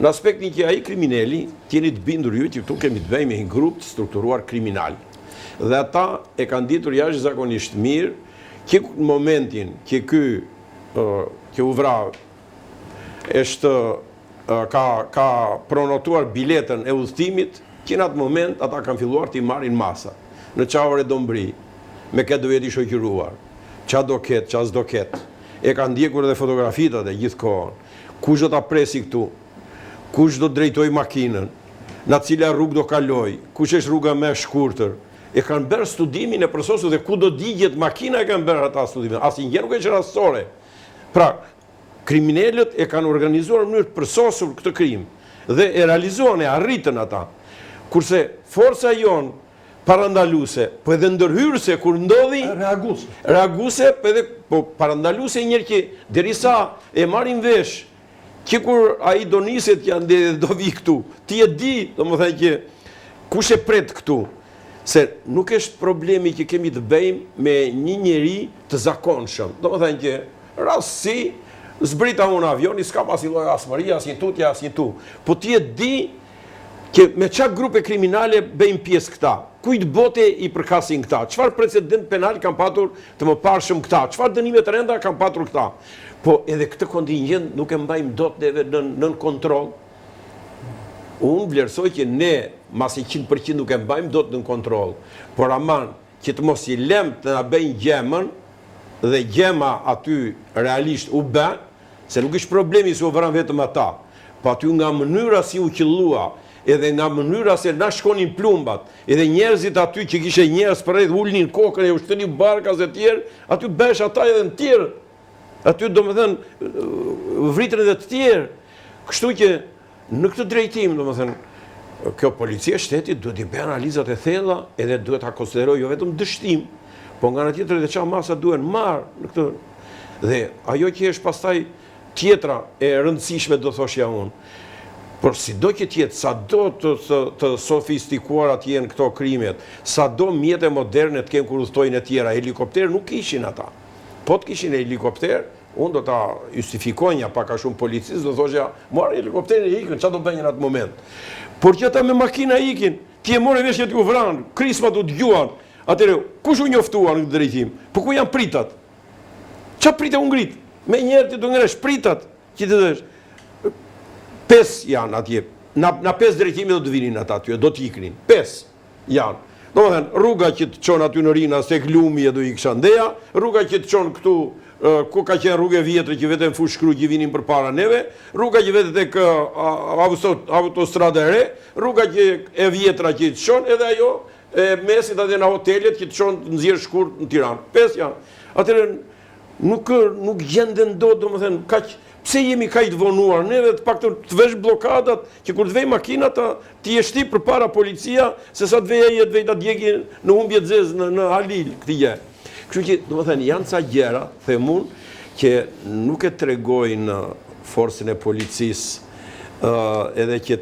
Në aspektin që ai kriminali t'jeni të bindur ju që këtu kemi të bëjmë me një grup të strukturuar kriminal. Dhe ata e kanë ditur jashtëzakonisht mirë që në momentin që që u vra ka pronotuar biletën e udhëtimit, që në atë moment ata kanë filluar t'i marrin masa. Në qa ore do mbri, me këtë do jeti shoqëruar, qa do ketë, qa s'do ketë. E kanë ndjekur edhe fotografitat e gjithë kohën. Kush do t'a presi këtu? Kush do të drejtoj makinën? Në cila rrugë do kaloj? Kush është rruga me shkurtër? E kanë bërë studimin e procesit dhe ku do digjet makina e kanë bërë ata studimin. Asnjëherë nuk është rastësore. Pra, kriminalët e kanë organizuar në mënyrë të përsosur këtë krim dhe e realizuan, e arritën ata. Kurse forca jon parandaluese, po edhe ndërhyrëse kur ndodhi reaguese, po parandaluese njerë që derisa e marrin vesh që kur ai do niset që ande do vi këtu, ti e di, domethënë që kush e pret këtu, se nuk është problemi që kemi të bëjmë me një njeri të zakonshëm. Domethënë që rastësi zbrita unë avioni, s'ka pas i lloj asmëria, as një tutje, as një tu. Po ti e di që me çfarë grupe kriminale bëjmë pjesë këta. Kujt bote i përkasin këta? Çfarë precedent penal kanë patur të mëparshëm këta? Çfarë dënime të rënda kanë patur këta? Po edhe këtë kontingjent nuk e mbajmë dot neve nën kontroll. Unë vlerësoj që ne masi 100% nuk e mbajmë dot nën kontroll. Por aman që të mos i lëm të na bëjnë gjemën dhe gjema aty realisht u bë, se nuk është problemi se u vran vetëm ata, po aty nga mënyra si u qellua, edhe nga mënyra se na shkonin plumbat, edhe njerëzit aty që kishe njerëz për rreth ulnin kokën e ushtrin barkas e tjerë, aty bësh ata edhe në tjerë. Aty domethënë vritën edhe të tjerë. Kështu që në këtë drejtim, domethënë, kjo policia e shtetit duhet i bëjë analizat e thella edhe duhet ta konsiderojë jo vetëm dështim, po nga ana tjetër edhe çfarë masa duhen marr në këtë. Dhe ajo që është pastaj tjetra e rëndësishme do thoshja unë. Por sido që tjetë, sa do të sofistikuar atje në këto krimet, sa do mjete moderne të kemë kur udhtojnë e tjera, helikopter nuk kishin ata. Po të kishin helikopter, unë do ta justifikonja pak a shumë policisë, do thoshja, marë helikopterin e ikin, qa do bëjnë në atë moment. Por që ata me makina ikin, ti e more veshjet ju vranë, krismat u t'gjuan, atëre, kush u njoftuan në këtë drejtim? Po ku janë pritat? Qa pritë u ngrit? Me njerë ti do ngresh pritat, që të dhesh. 5 janë atje, na 5 drejtime do të vinin ata aty, do t'iknin, 5 janë. Do më thënë, rruga që të qonë aty në Rina, se klumi e do i këshandeja, rruga që të qonë këtu, ku ka qenë rrugë e vjetër që vetëm fush shkru që vinin për para neve, rruga që vetëm tek autostrada e re, rruga që e vjetra që të qonë, edhe ajo e mesit atë në hotelet që të qonë të nëzirë shkurt në Tiranë. 5 janë. Atëre, nuk gjenden do më thënë, kaq. Pse jemi kaq të vonuar neve të paktën të vesh blokadat që kur të vej makinat ti e shti përpara policia se sa të vej të vej ta djegi në humbje të zezë në Halil këtë gjë. Kështu që domethënë janë ca gjëra, them unë, që nuk e tregojnë forcën e policisë edhe që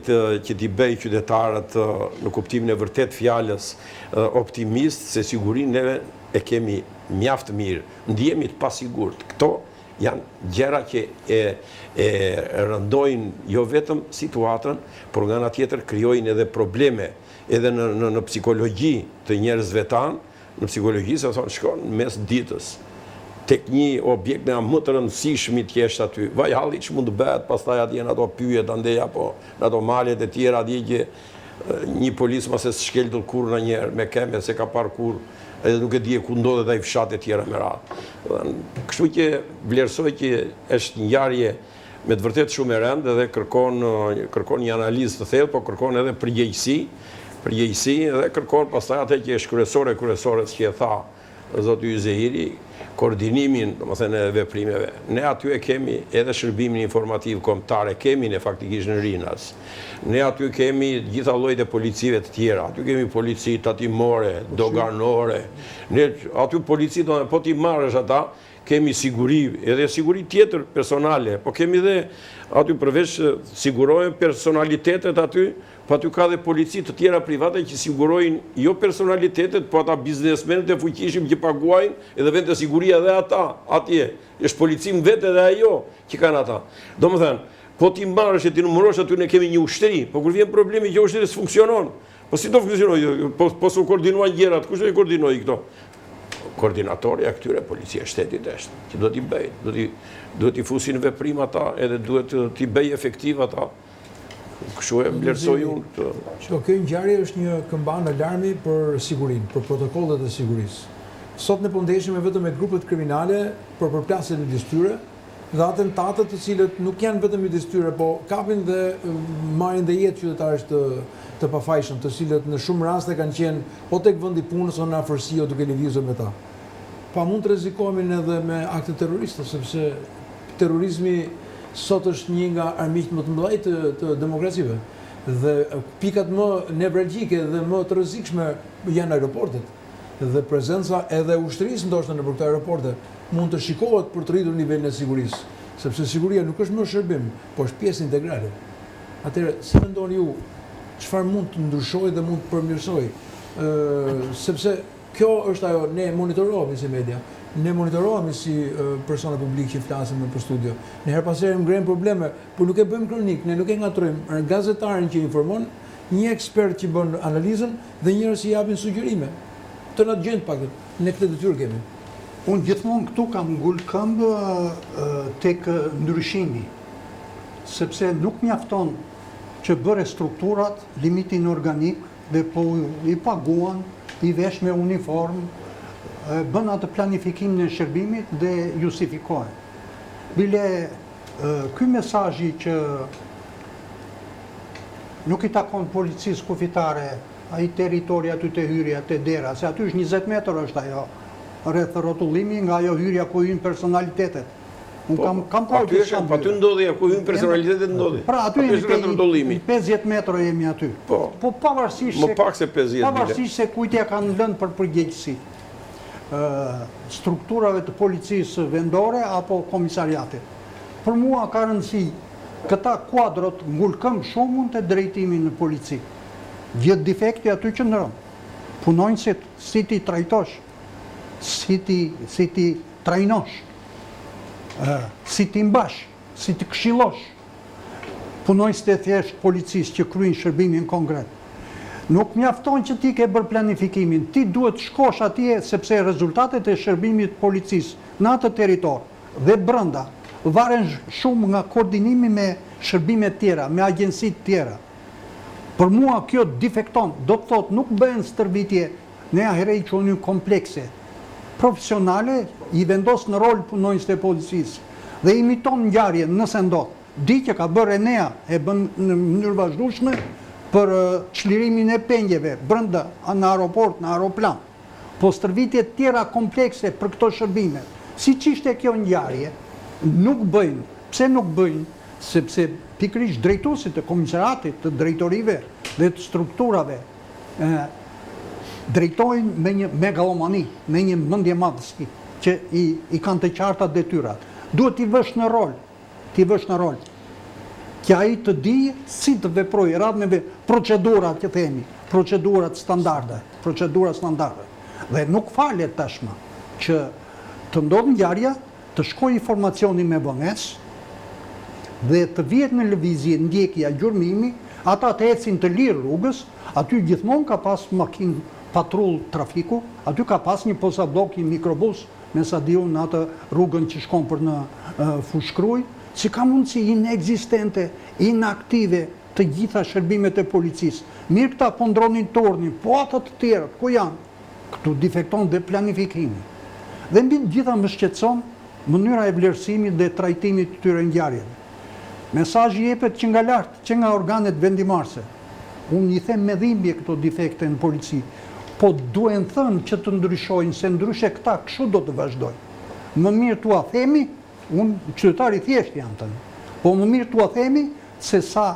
t'i bëj qytetarët në kuptimin e vërtet fjalës optimist se sigurinë neve e kemi mjaft mirë, ndihemi të pasigurt. Këto janë gjëra që e rëndojnë jo vetëm situatën, por nga ana tjetër krijojnë edhe probleme edhe në psikologji të njerëzve tanë, në psikologji se thonë shkon mes ditës tek një objekt nga më të rëndësishmi të kesh aty. Vaj halli që mund të bëhet pastaj atje në ato pyjet andej apo në ato malet e tjera atje që një polis ma se s'shkeltur kur në njerë me keme se ka par kur edhe nuk e dje ku ndodhe dhe i fshat e tjera me ratë. Kështu që vlerësoj që është një ngjarje me të vërtet shumë e rëndë edhe kërkon një analizë të thellë, po kërkon edhe përgjegjësi edhe kërkon pastaj atë që është kryesore që e tha zoti Yzehiri, koordinimin, domethënë e veprimeve. Ne aty e kemi edhe shërbimin informativ kombëtar, kemi ne faktikisht në Rinas. Ne aty kemi gjitha llojet e policive të tjera. Aty kemi polici tatimore, doganore. Ne aty polici po ti marrësh ata, kemi siguri, edhe siguri tjetër personale, po kemi dhe aty përveç sigurojnë personalitetet aty, po aty ka dhe polici të tjera private që sigurojnë jo personalitetet, po ata biznesmenët e fuqishëm që paguajnë edhe vend të siguria dhe ata, atje. Është policim vetë edhe ajo që kanë ata. Do më thënë, po ti marrësh e ti numërosh aty ne kemi një ushtri, po kur vjen problemi që ushtri s'funksionon. Po si do funksionoj? Po su koordinuan gjerat, kush do i koordinoj këto? Koordinatorja këtyre policia shtetit është, që do t'i bëjt, do t'i fusin veprim ata, edhe duhet t'i bëj efektiv ata. Kështu e vlerësoj unë këtë. Kjo ngjarje është një këmban alarmi për sigurinë, për protokollet e sigurisë. Sot ne po ndeshim vetëm me grupet kriminale për përplasjen e distyre dhe atentatët të cilët nuk janë vetëm midis tyre, po kapin dhe marrin dhe jetë qytetarësh të pafajshëm, të cilët në shumë raste kanë qenë o tek vendi punës o në afërsi o duke lëvizur me ta. Pa mund të rrezikohemi edhe me akte terroriste, sepse terrorizmi sot është një nga armiqt më të mëdhenj të demokracive. Dhe pikat më nevralgjike dhe më të rrezikshme janë aeroportet. Dhe prezenca edhe ushtrisë ndoshta nëpër këto aeroporte mund të shikohet për të rritur nivelin e sigurisë, sepse siguria nuk është më shërbim, po është pjesë integrale. Atëherë, si mendoni ju, çfarë mund të ndryshojë dhe mund të përmirësojë? Sepse kjo është ajo, ne monitorohemi si media, ne monitorohemi si persona publik që flasim për studio. Ne her pas here ngrenë probleme, por nuk e bëjmë kronik, ne nuk e ngatrojmë gazetarin që informon, një ekspert që bën analizën dhe njerëz që japin sugjerime. Të na gjend pak, ne këtë detyrë kemi. Unë gjithmonë këtu kam ngul këmbë tek ndryshimi, sepse nuk mjafton që bëre strukturat, limitin organik dhe po i paguan, i vesh me uniform, bën atë planifikimin e shërbimit dhe justifikohen. Bile ky mesazhi që nuk i takon policisë kufitare, ai territori aty te hyrja te dera, se aty është 20 metër është ajo rreth rrotullimi nga ajo hyrja ku hyn personalitetet. Unë kam kohë që shkam. Aty ndodhi ku hyn personalitetet ndodhi. Pra aty jemi 50 metra jemi aty. Po pavarësisht se më pak se 50 metra. Pavarësisht se kujt ja kanë lënë për përgjegjësi strukturave të policisë vendore apo komisariatit. Për mua ka rëndësi këta kuadrot ngulkëm shumë të drejtimin në polici. Gjithë defekti aty qëndron. Punonjësit si ti trajtosh, si ti trajnosh, si ti mbash, si ti këshillosh. Punonjësit e thjesht policisë që kryejnë shërbimin konkret. Nuk mjafton që ti ke bërë planifikimin, ti duhet shkosh atje sepse rezultatet e shërbimit policisë në atë territor dhe brenda varen shumë nga koordinimi me shërbimet tjera, me agjensit tjera. Për mua kjo defekton, do të thot nuk bëhen stërvitje ne aherej që një komplekse. Profesionale i vendos në rol punonjësit e policisë dhe imiton ngjarjen nëse ndodh. Di që ka bërë Enea e bën në mënyrë vazhdueshme për çlirimin e pengjeve brenda në aeroport, në aeroplan. Po stërvitje tjera komplekse për këto shërbime. Siç ishte kjo ngjarje, nuk bëjnë. Pse nuk bëjnë? Sepse pikërisht drejtuesit të komisariatit, të drejtorive dhe të strukturave drejtojnë me një megalomani, me një mendje madhësi që i kanë të qarta detyrat. Duhet t'i vësh në rol, që ai të di si të veprojë radhë procedurat që themi, procedurat standarde. Dhe nuk falet tashmë që të ndodhë ngjarja, të shkojë informacioni me vonesë dhe të vihet në lëvizje ndjekja gjurmimi, ata të ecin të lirë rrugës, aty gjithmonë ka pas makinë patrull trafiku, aty ka pas një posablok, një mikrobus, me sa diu në atë rrugën që shkon për në Fushkruj, që ka mundësi inekzistente, inaktive të gjitha shërbimet e policisë. Mirë këta po ndronin tornin, po ato të tjerët, ku janë? Këtu defekton dhe planifikimi. Dhe mbi gjitha më shqetëson mënyra e vlerësimit dhe trajtimit të tyre ngjarjeve. Mesazhi jepet që nga lartë, që nga organet vendimarrëse. Unë i them me dhimbje këto defekte në polici, po duhen thënë që të ndryshojnë, se ndryshe këta kështu do të vazhdojnë. Më mirë t'ua themi, unë qytetari thjesht jam tani, po më mirë t'ua themi se sa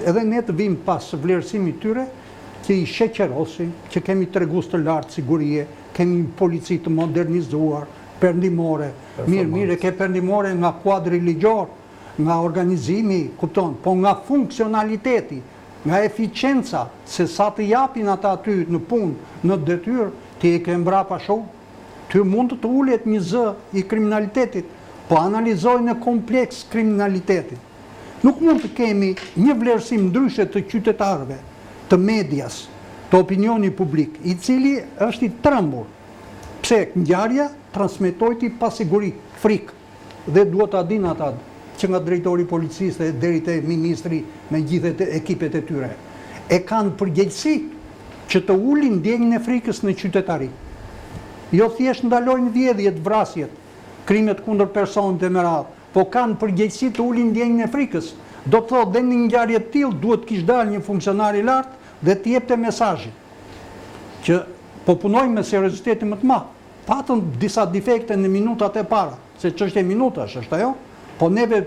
edhe ne të vim pas vlerësimit tyre, që i sheqerosim, që kemi tregues të lartë sigurie, kemi polici të modernizuar, perëndimore, mirë ke perëndimore nga kuadri ligjor, nga organizimi, kupton, po nga funksionaliteti, nga eficienca, se sa të japin ata aty në punë, në detyrë, ti e ke mbrapa shumë, ty mund të ulet një zë i kriminalitetit, po analizojnë në kompleks kriminalitetit. Nuk mund të kemi një vlerësim ndryshe të qytetarëve, të medias, të opinioni publik, i cili është i trembur. Pse ngjarja transmetojti pasiguri, frikë, dhe duhet ta dinë ata që nga drejtori policisë deri te ministri me gjithë ekipet e tyre. E kanë përgjegjësi që të ulin ndjenjën e frikës në qytetari. Jo thjesht ndalojnë vjedhjet, vrasjet, krimet kundër personit e me radhë, po kanë përgjegjësi të ulin ndjenjën e frikës. Do të thotë dhe në një ngjarje të tillë duhet kish dalë një funksionar i lartë dhe të jepte mesazhin që po punojmë me seriozitetin më të madh. Patën disa defekte në minutat e para, se ç'është e minutash, është ajo, po neve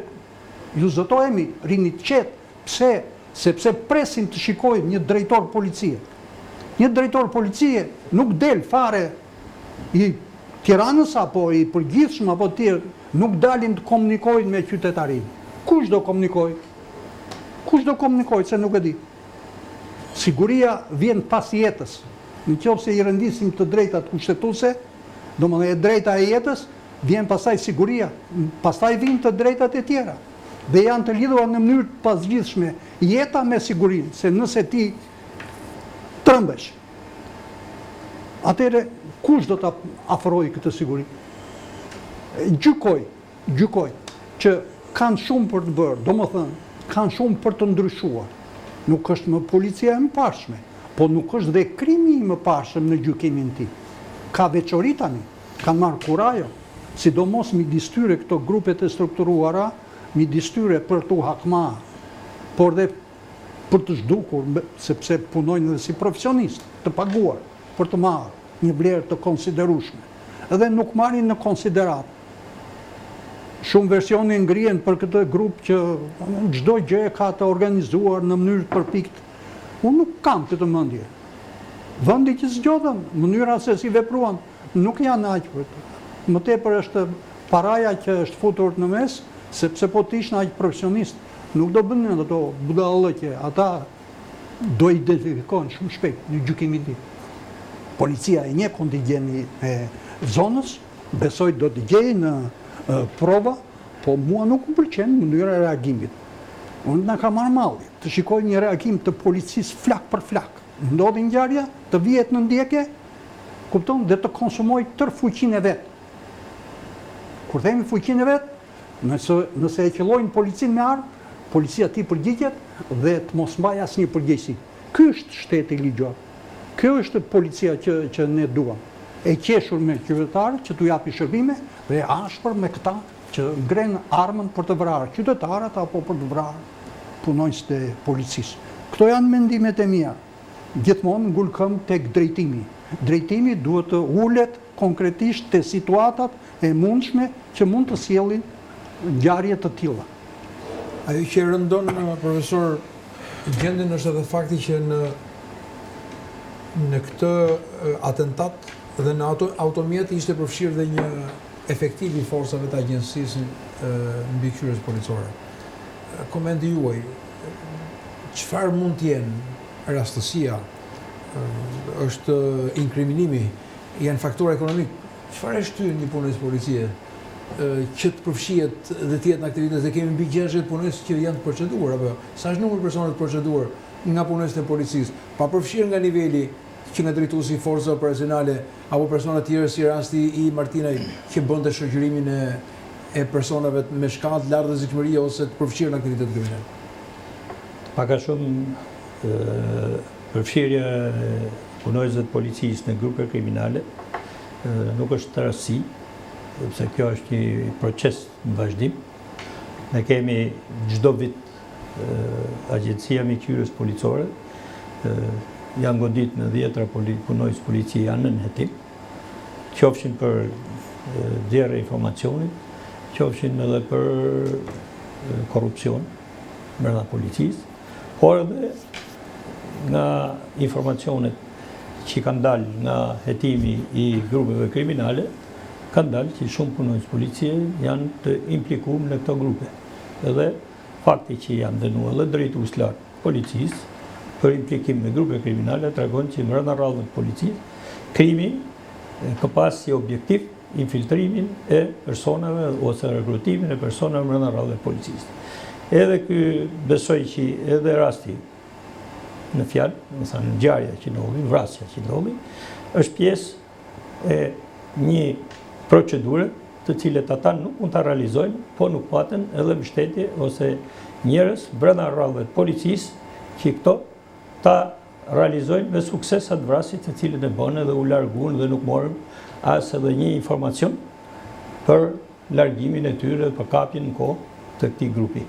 ju zotojemi, rini të qetë. Pse? Sepse presin të shikojnë një drejtor policie. Një drejtor policie nuk del fare i Tiranës apo i përgjithshëm apo tjerë, nuk dalin të komunikojnë me qytetarin. Kush do komunikojë? Kush do komunikojë, se nuk e di. Siguria vjen pas jetës. Në qoftë se i rendisim të drejtat kushtetuese, domethënë e drejta e jetës, vjen pastaj siguria, pastaj vijnë të drejtat e tjera. Dhe janë të lidhura në mënyrë të pasgjithshme jeta me sigurinë, se nëse ti trëmbesh, atëre kush do ta afrojë këtë siguri? Gjykoj që kanë shumë për të bërë, domethënë kanë shumë për të ndryshuar. Nuk është më policia e mëparshme, po nuk është dhe krimi i mëparshëm në gjykimin e tij. Ka veçori tani, kanë marrë kurajo, sidomos midis tyre këto grupet e strukturuara, midis tyre për t'u hakma, por dhe për të zhdukur, sepse punojnë dhe si profesionistë, të paguar, për të marrë një vlerë të konsiderueshme. Edhe nuk marrin në konsiderat. Shumë versione ngrihen për këtë grup që çdo gjë e ka të organizuar në mënyrë të përpikt. Unë nuk kam këtë mendje. Vendi që zgjodhen, mënyra se si vepruan, nuk janë aq për të. Më tepër është paraja që është futur në mes, sepse po të ishin aq profesionist, nuk do bënin ato budallëqe, ata do identifikojnë shumë shpejt në gjykimin e tij. Policia e njeh kontingjentin e zonës, besoj do të gjejë në prova, po mua nuk më pëlqen mënyra e reagimit. Unë na ka marrë malli të shikoj një reagim të policisë flak për flak. Ndodhi ngjarja, të vihet në ndjekje, kupton, dhe të konsumoj tërë fuqinë e vet. Kur themi fuqinë e vet, nëse e qellojnë policinë me armë, policia ti përgjigjet dhe të mos mbaj asnjë përgjegjësi. Ky është shteti ligjor. Kjo është policia që ne duam. E qeshur me qytetarët që t'u japi shërbime dhe ashpër me këta që ngren armën për të vrarë qytetarët apo për të vrarë punonjësit e policisë. Këto janë mendimet e mia. Gjithmonë ngul këmbë tek drejtimi. Drejtimi duhet të ulet konkretisht te situatat e mundshme që mund të sjellin ngjarje të tilla. Ajo që rëndon, profesor, gjendjen është edhe fakti që në këtë atentat dhe në automjet ishte përfshirë dhe një efektiv i forcave të agjensisë mbi kyçjes policore. Komendi juaj, çfarë mund të jenë rastësia, është inkriminimi, janë faktorë ekonomik, çfarë e shtyn një punës policie që të përfshihet dhe të jetë në aktivitet, dhe kemi mbi 60 punës që janë të proceduar, apo sa është numri personat të proceduar nga punës e policisë, pa përfshirë nga niveli që nga drejtuesi i forcave operacionale apo persona të tjerë si rasti i Martinaj që bënte shoqërimin e personave me shkallë të lartë rrezikshmërie ose të përfshirë në aktivitet kriminal. Pak a shumë përfshirja e punojësve të policisë në grupe kriminale nuk është të rastësi, sepse kjo është një proces në vazhdim. Ne kemi çdo vit Agjencia Mbiqyrjes Policore, janë godit në 10 punojës policie janë në hetim, qofshin për djerë informacionit, qofshin edhe për korupcion brenda policisë, por edhe nga informacionet që kanë dalë nga hetimi i grupeve kriminale, kanë dalë që shumë punonjës policie janë të implikuar në këto grupe. Edhe fakti që janë dënuar edhe drejtues lartë policisë për implikim me grupe kriminale tregon që brenda rrallëve të policisë krimi ka pas si objektiv infiltrimin e personave ose rekrutimin e personave brenda rrallëve të policisë. Edhe ky besoj që edhe rasti në fjalë, do të thënë ngjarja që ndodhi, vrasja që ndodhi, është pjesë e një procedure të cilët ata nuk mund ta realizojnë, po nuk patën edhe mbështetje ose njerëz brenda rrallëve të policisë që këto ta realizojnë me sukses atë vrasje të cilën e bënë dhe u larguan dhe nuk morën as edhe një informacion për largimin e tyre, për kapjen në kohë të këtij grupi.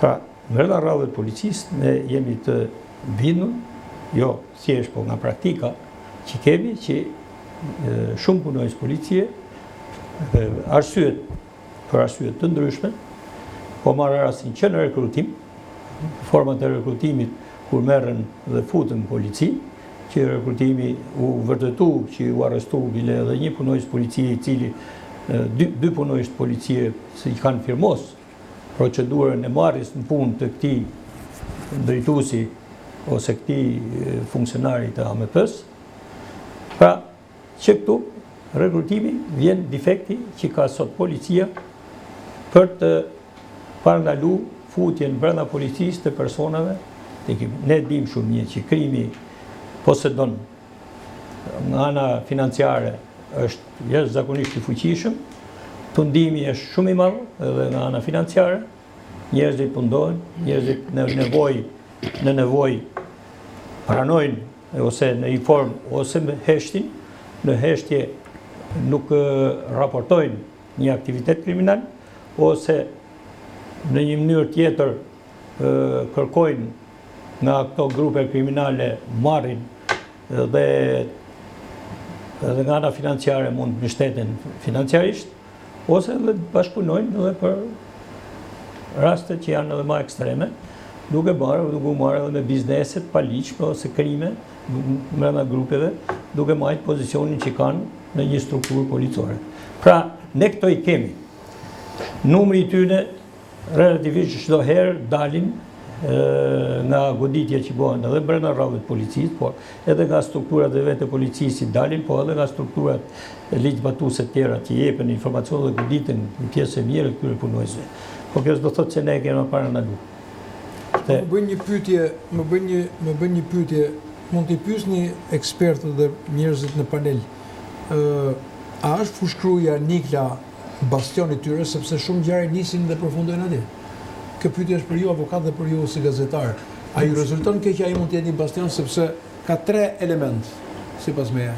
Pra, brenda rrallëve të policisë ne jemi të bindur, jo thjesht po nga praktika që kemi, që shumë punonjës policie për arsye të ndryshme, po marrë rastin që në rekrutim, format e rekrutimit kur merren dhe futen në polici, që rekrutimi u vërtetu, që u arrestu bile edhe një punonjës policie i cili dy punonjës policie që i kanë firmos procedurën e marrjes në punë të këtij drejtuesi ose këtij funksionari të AMP-s. Pra, që këtu rekrutimi vjen defekti që ka sot policia për të parandaluar futjen brenda policisë të personave. Ne dim shumë mirë që krimi posedon nga ana financiare është jashtëzakonisht i fuqishëm, tundimi është shumë i madh edhe nga ana financiare, njerëzit punojnë, njerëzit në nevojë pranojnë ose në informë ose me heshtin, në heshtje nuk raportojnë një aktivitet kriminal, ose në një mënyrë tjetër kërkojnë nga këto grupe kriminale marrin dhe nga ana financiare mund mbështeten financiarisht, ose edhe bashkëpunojnë edhe për raste që janë edhe më ekstreme, duke marrë edhe me bizneset paligjshme ose krime brenda grupeve, duke marrë pozicionin që kanë në një strukturë policore. Pra, ne këto i kemi. Numri i tyre relativisht çdo herë dalin nga goditja që bëhen edhe brenda rrallëve të policisë, por edhe nga strukturat e vetë të policisë dalin, po edhe nga strukturat ligjbatuese të tjera që jepen informacion dhe goditen në pjesë e mirë këtyre punonjësve. Po kjo do thotë se ne kemi parandaluar. Më bën një pyetje, mund t'i pyesni ekspertët dhe njerëzit në panel. A është fushkruja Nikla bastioni tyre, sepse shumë ngjarje nisin dhe përfundojnë atje? Kjo pyetje është për ju avokat dhe për ju si gazetar. A ju rezulton keq ai mund të jetë një bastion, sepse ka 3 element, sipas meje,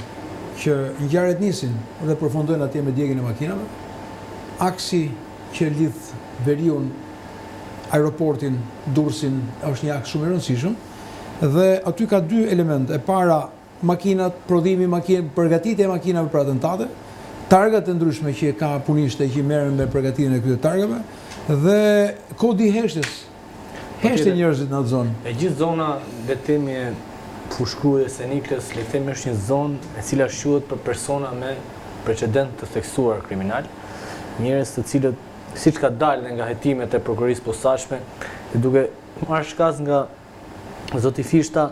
që ngjarjet nisin dhe përfundojnë atje me djegjen e makinave. Aksi që lidh veriun, aeroportin, Durrësin, është një aks shumë i rëndësishëm, dhe aty ka 2 elemente. E para, makinat, prodhimi përgatitja e makinave për atentate, targat e ndryshme që ka punishte që merren me përgatitjen e këtyre targave, dhe kodi heshtjes. Heshtje njerëzit në atë zonë. E gjithë zona detemi e fushkrues e Niklës, le të themi, është një zonë e cila quhet për persona me precedent të theksuar kriminal, njerëz të cilët siç ka dalë nga hetimet e prokurorisë posaçme, duke marrë shkas nga zoti Fishta,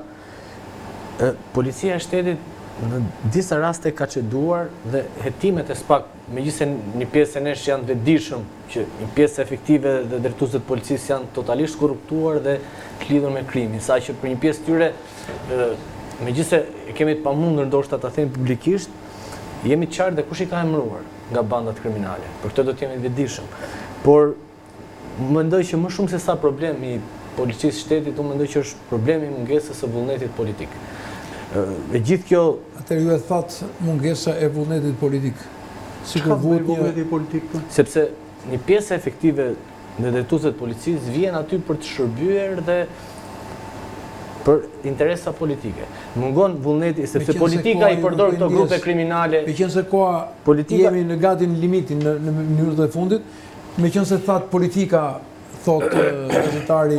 policia e shtetit në disa raste ka çeduar dhe hetimet e SPAK, megjithëse një pjesë e nesh janë vetëdijshëm që një pjesë efektive dhe drejtuesët e policisë janë totalisht korruptuar dhe të lidhur me krimin, saqë për një pjesë tyre, megjithëse kemi të pamundur ndoshta ta themi publikisht, jemi të qartë dhe kush i ka emëruar nga bandat kriminale. Për këtë do të jemi vetëdijshëm. Por mendoj që më shumë se sa problemi i policisë shtetit, unë mendoj që është problemi i mungesës së vullnetit politik. E gjithë kjo... Atëherë ju e thatë mungesa e vullnetit politik. Çka bëj vullneti politik? Sepse një pjesë efektive në drejtuesët e policisë vjen aty për të shërbyer dhe për interesa politike. Mungon vullneti, sepse politika i përdor këto grupe kriminale. Me qenë se koha jemi në gati në limitin në minutët e fundit, me qenë se thatë politika, thot gazetari,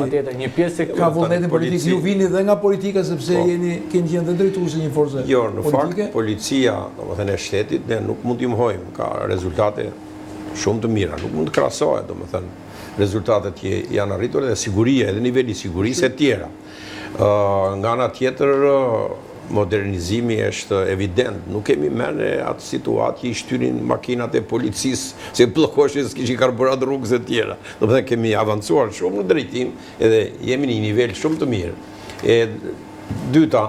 ka vullnetin politik, ju vini dhe nga politika sepse keni qenë dhe drejtuesi një force politike. Jo, në fakt, policia, domethënë e shtetit, ne nuk mund t'i mohojmë, ka rezultate shumë të mira, nuk mund të krahasohet, domethënë rezultatet janë arritur dhe siguria, edhe niveli sigurisë e tjera. Nga ana tjetër, modernizimi është evident, nuk kemi mene atë situatë që i shtyrin makinat e policisë, se blokoshin s'kishin karburat rrugës e tjera. Do të thënë kemi avancuar shumë në drejtim edhe jemi në një nivel shumë të mirë. E dyta,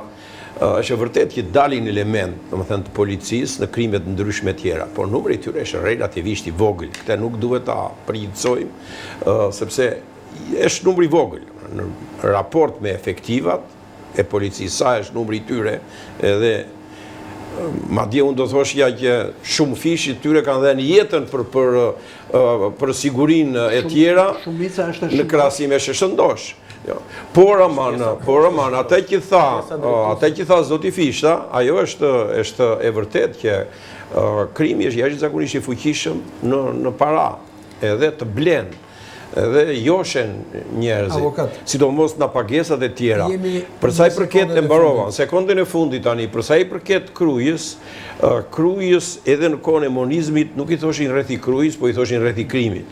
është vërtet që dalin element, do të thënë të policisë në krimet ndryshme tjera, por numri i tyre është relativisht i vogël. Këtë nuk duhet ta përgjithësojmë, sepse është numri i vogël në raport me efektivat e policisë, sa është numri i tyre, edhe madje unë do thoshja që shumë fish i tyre kanë dhënë jetën për sigurinë e tjera në krahasim me shëndosh. Por aman, ata që tha zoti Fishta, ajo është e vërtet që krimi është jashtëzakonisht i fuqishëm në para, edhe të blen, edhe joshen njerëzit, sidomos në pagesat e tjera. Përsa i përket e mbarova, në sekondën e fundit tani, përsa i përket Krujës edhe në kohën e monizmit nuk i thoshin rreth i Krujës, po i thoshin rreth i krimit.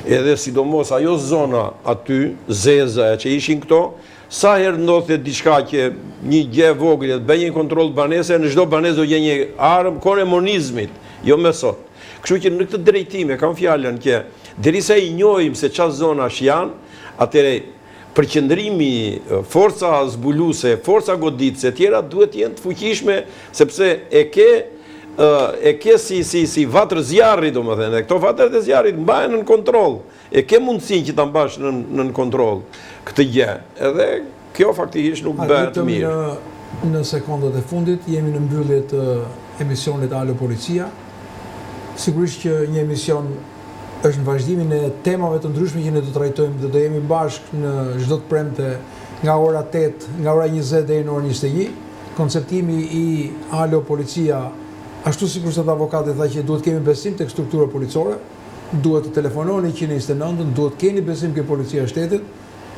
Edhe sidomos ajo zona aty, zeza që ishin këto, sa herë ndodhte diçka që një gjë vogël bëj një kontroll banese, në çdo banesë do gjej një armë, kohën e monizmit, jo më sot. Kështu që në këtë drejtim e kam fjalën që derisa i njohim se çfarë zonash janë, atëre përqendrimi, forca zbuluese, forca goditëse e tjera duhet të jenë të fuqishme sepse e ke si vatër zjarri, do më thënë, dhe këto vatër e zjarrit mbajnë në kontroll, e ke mundësin që ta mbash në kontroll këtë gjë, edhe kjo faktikisht nuk bëhet mirë. Në sekondat e fundit, jemi në mbyllje të emisionit Alo Policia, sigurisht që një emision është në vazhdimin e temave të ndryshme që ne do të trajtojmë dhe do jemi bashkë në çdo të premte nga ora 8, nga ora 20 deri në orën 21, konceptimi i Alo Policia. Ashtu si kurse të avokatit tha që duhet kemi besim të struktura policore, duhet të telefononi 129, duhet keni besim ke policia e shtetit,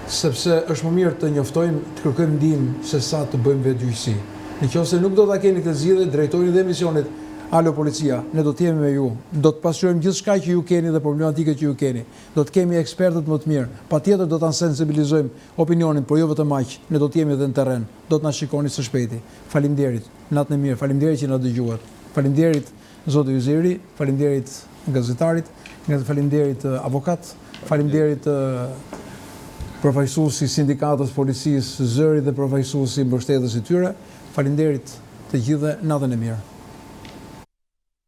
sepse është më mirë të njoftojmë, të kërkojmë ndihmë se sa të bëjmë vetëgjyqësi. Nëse nuk do ta keni këtë zgjidhje, drejtojeni dhe emisionit Alo Policia, ne do të jemi me ju, do të pasqyrojmë gjithçka që ju keni dhe problematike që ju keni, do të kemi ekspertët më të mirë, patjetër do ta sensibilizojmë opinionin, por jo vetëm aq, ne do të jemi edhe në terren, do të na shikoni së shpejti. Faleminderit, natën e mirë, faleminderit që na dëgjuat. Faleminderit zoti Yzeri, faleminderit gazetarit, faleminderit avokat, faleminderit përfaqësuesi i sindikatës policisë Zëri dhe përfaqësuesi mbështetës i tyre. Faleminderit të gjithëve, natën e mirë.